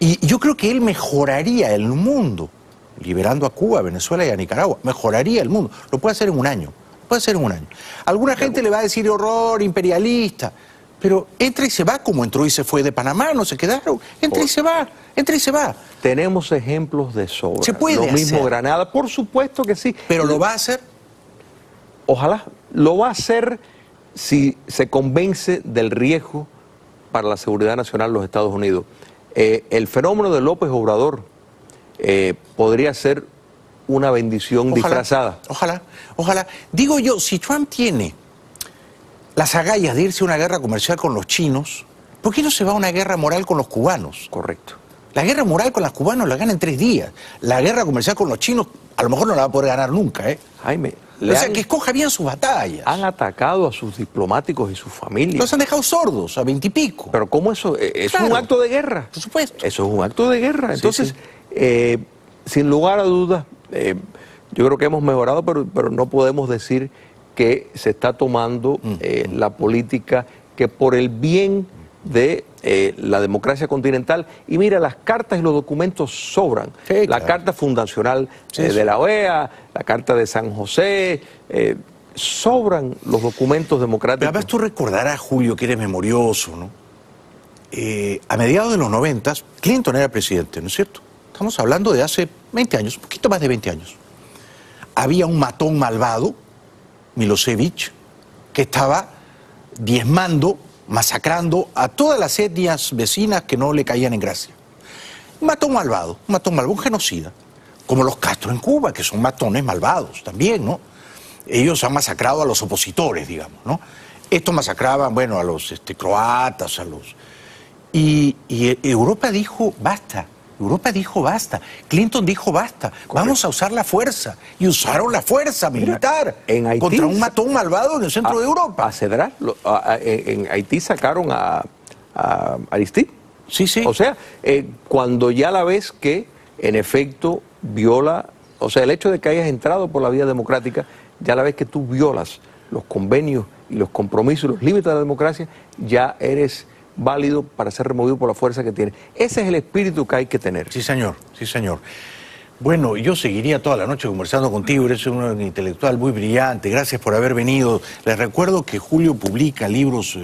[SPEAKER 1] Y yo creo que él mejoraría el mundo liberando a Cuba, a Venezuela y a Nicaragua. Mejoraría el mundo. Lo puede hacer en un año. Lo puede hacer en un año. Alguna gente le va a decir horror, imperialista. Pero entra y se va, como entró y se fue de Panamá, no se quedaron. Entra y se va, entra y se va.
[SPEAKER 13] Tenemos ejemplos de sobra.
[SPEAKER 1] Se puede
[SPEAKER 13] Lo mismo
[SPEAKER 1] hacer.
[SPEAKER 13] Granada, por supuesto que sí.
[SPEAKER 1] ¿Pero lo va a hacer?
[SPEAKER 13] Ojalá. Lo va a hacer si se convence del riesgo para la seguridad nacional de los Estados Unidos. El fenómeno de López Obrador podría ser una bendición disfrazada.
[SPEAKER 1] Ojalá, ojalá. Digo yo, si Trump tiene las agallas de irse a una guerra comercial con los chinos, ¿por qué no se va a una guerra moral con los cubanos?
[SPEAKER 13] Correcto.
[SPEAKER 1] La guerra moral con los cubanos la gana en 3 días. La guerra comercial con los chinos a lo mejor no la va a poder ganar nunca, ¿eh?
[SPEAKER 13] Jaime,
[SPEAKER 1] o sea, que escoja bien sus batallas.
[SPEAKER 13] Han atacado a sus diplomáticos y sus familias.
[SPEAKER 1] Los han dejado sordos a 20 y pico.
[SPEAKER 13] Pero ¿cómo eso? Eso es un acto de guerra.
[SPEAKER 1] Por supuesto.
[SPEAKER 13] Eso es un acto de guerra. Entonces,
[SPEAKER 1] sí.
[SPEAKER 13] Sin lugar a dudas, yo creo que hemos mejorado, pero no podemos decir que se está tomando la política que por el bien de la democracia continental. Y mira, las cartas y los documentos sobran.
[SPEAKER 1] Sí,
[SPEAKER 13] la carta fundacional de la OEA, la carta de San José, sobran los documentos democráticos.
[SPEAKER 1] Además, tú recordarás, Julio, que eres memorioso, ¿no? A mediados de los 90, Clinton era presidente, ¿no es cierto? Estamos hablando de hace 20 años, un poquito más de 20 años. Había un matón malvado, Milosevic, que estaba diezmando, masacrando a todas las etnias vecinas que no le caían en gracia. Un matón malvado, un genocida, como los Castro en Cuba, que son matones malvados también, ¿no? Ellos han masacrado a los opositores, digamos, ¿no? Estos masacraban, bueno, a los croatas, a los... Y Europa dijo, basta. Europa dijo basta, Clinton dijo basta, vamos a usar la fuerza. Y usaron la fuerza militar
[SPEAKER 13] en Haití,
[SPEAKER 1] contra un matón malvado en el centro de Europa.
[SPEAKER 13] A Cedral, en Haití sacaron a Aristide.
[SPEAKER 1] Sí, sí.
[SPEAKER 13] O sea, cuando ya la ves que en efecto viola, o sea, el hecho de que hayas entrado por la vía democrática, ya la ves que tú violas los convenios y los compromisos y los límites de la democracia, ya eres válido para ser removido por la fuerza que tiene. Ese es el espíritu que hay que tener.
[SPEAKER 1] Sí, señor, sí, señor. Bueno, yo seguiría toda la noche conversando contigo, eres un intelectual muy brillante, gracias por haber venido. Les recuerdo que Julio publica libros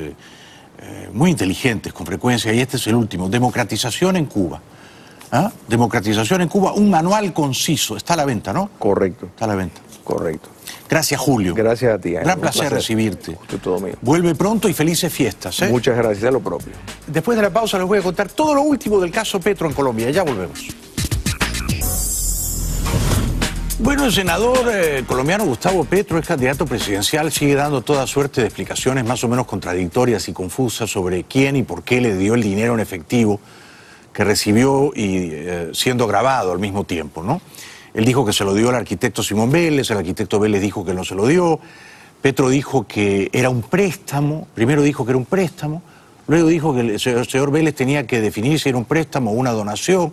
[SPEAKER 1] muy inteligentes con frecuencia, y este es el último, Democratización en Cuba. ¿Ah? Democratización en Cuba, un manual conciso, está a la venta, ¿no?
[SPEAKER 13] Correcto.
[SPEAKER 1] Está a la venta.
[SPEAKER 13] Correcto.
[SPEAKER 1] Gracias, Julio.
[SPEAKER 13] Gracias a ti.
[SPEAKER 1] Gran placer recibirte.
[SPEAKER 13] Todo mío.
[SPEAKER 1] Vuelve pronto y felices fiestas.
[SPEAKER 13] Muchas gracias, a lo propio.
[SPEAKER 1] Después de la pausa les voy a contar todo lo último del caso Petro en Colombia. Ya volvemos. Bueno, el senador colombiano Gustavo Petro es candidato presidencial, sigue dando toda suerte de explicaciones más o menos contradictorias y confusas sobre quién y por qué le dio el dinero en efectivo que recibió y siendo grabado al mismo tiempo, ¿no? Él dijo que se lo dio al arquitecto Simón Vélez, el arquitecto Vélez dijo que no se lo dio, Petro dijo que era un préstamo, primero dijo que era un préstamo, luego dijo que el señor Vélez tenía que definir si era un préstamo o una donación,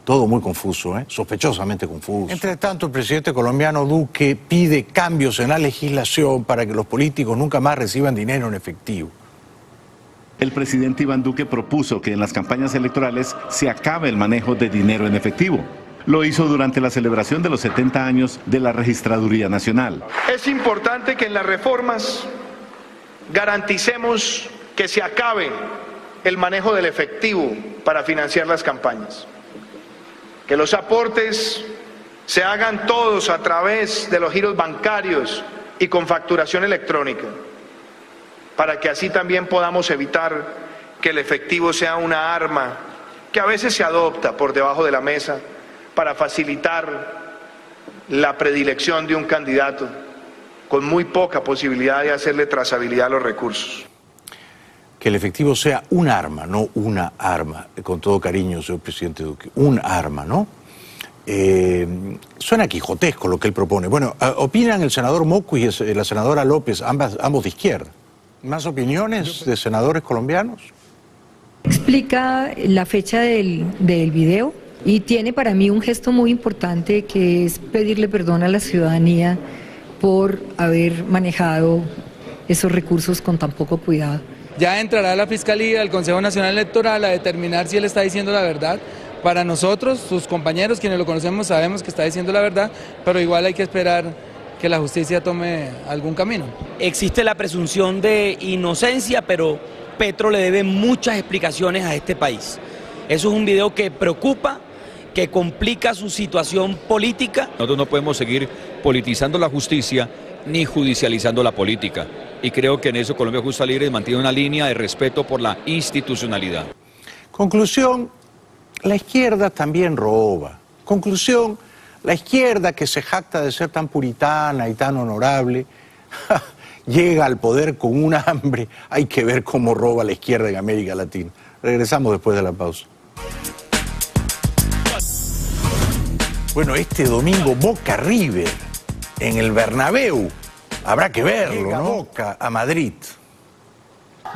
[SPEAKER 1] todo muy confuso, sospechosamente confuso. Entre tanto, el presidente colombiano Duque pide cambios en la legislación para que los políticos nunca más reciban dinero en efectivo.
[SPEAKER 14] El presidente Iván Duque propuso que en las campañas electorales se acabe el manejo de dinero en efectivo. Lo hizo durante la celebración de los 70 años de la Registraduría Nacional.
[SPEAKER 15] Es importante que en las reformas garanticemos que se acabe el manejo del efectivo para financiar las campañas. Que los aportes se hagan todos a través de los giros bancarios y con facturación electrónica, para que así también podamos evitar que el efectivo sea una arma que a veces se adopta por debajo de la mesa para facilitar la predilección de un candidato con muy poca posibilidad de hacerle trazabilidad a los recursos.
[SPEAKER 1] Que el efectivo sea un arma, no una arma, con todo cariño, señor presidente Duque, un arma, ¿no? Suena quijotesco lo que él propone. Bueno, opinan el senador Moco y la senadora López, ambos de izquierda. ¿Más opiniones de senadores colombianos?
[SPEAKER 16] Explica la fecha del video. Y tiene para mí un gesto muy importante, que es pedirle perdón a la ciudadanía por haber manejado esos recursos con tan poco cuidado.
[SPEAKER 17] Ya entrará la Fiscalía, el Consejo Nacional Electoral a determinar si él está diciendo la verdad, Para nosotros, sus compañeros, quienes lo conocemos, sabemos que está diciendo la verdad, pero igual hay que esperar que la justicia tome algún camino.
[SPEAKER 18] Existe la presunción de inocencia, pero Petro le debe muchas explicaciones a este país. Eso es un video que preocupa, que complica su situación política.
[SPEAKER 19] Nosotros no podemos seguir politizando la justicia ni judicializando la política. Y creo que en eso Colombia Justa Libre mantiene una línea de respeto por la institucionalidad.
[SPEAKER 1] Conclusión, la izquierda también roba. Conclusión, la izquierda que se jacta de ser tan puritana y tan honorable, llega al poder con un hambre. Hay que ver cómo roba la izquierda en América Latina. Regresamos después de la pausa. Bueno, este domingo Boca River en el Bernabéu. Habrá que verlo, ¿no? Boca a Madrid.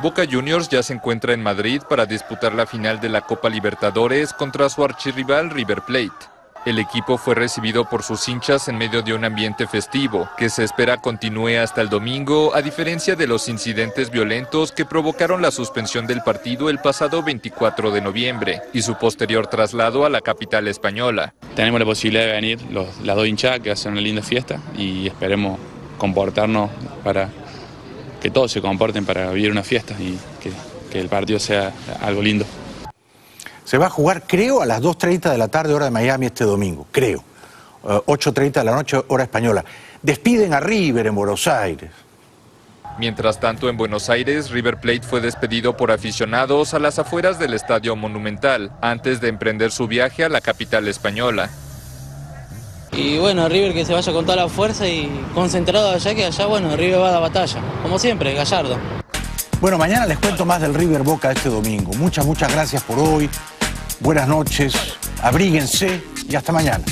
[SPEAKER 3] Boca Juniors ya se encuentra en Madrid para disputar la final de la Copa Libertadores contra su archirrival River Plate. El equipo fue recibido por sus hinchas en medio de un ambiente festivo, que se espera continúe hasta el domingo, a diferencia de los incidentes violentos que provocaron la suspensión del partido el pasado 24 de noviembre y su posterior traslado a la capital española.
[SPEAKER 20] Tenemos la posibilidad de venir las dos hinchadas, que hacen una linda fiesta, y esperemos comportarnos para que todos se comporten para vivir una fiesta y que el partido sea algo lindo.
[SPEAKER 1] Se va a jugar, creo, a las 2:30 de la tarde, hora de Miami, este domingo, creo. 8:30 de la noche, hora española. Despiden a River en Buenos Aires.
[SPEAKER 3] Mientras tanto, en Buenos Aires, River Plate fue despedido por aficionados a las afueras del Estadio Monumental, antes de emprender su viaje a la capital española.
[SPEAKER 21] Y bueno, River que se vaya con toda la fuerza y concentrado allá, que allá, bueno, River va a la batalla. Como siempre, Gallardo.
[SPEAKER 1] Bueno, mañana les cuento más del River Boca este domingo. Muchas gracias por hoy. Buenas noches, abríguense y hasta mañana.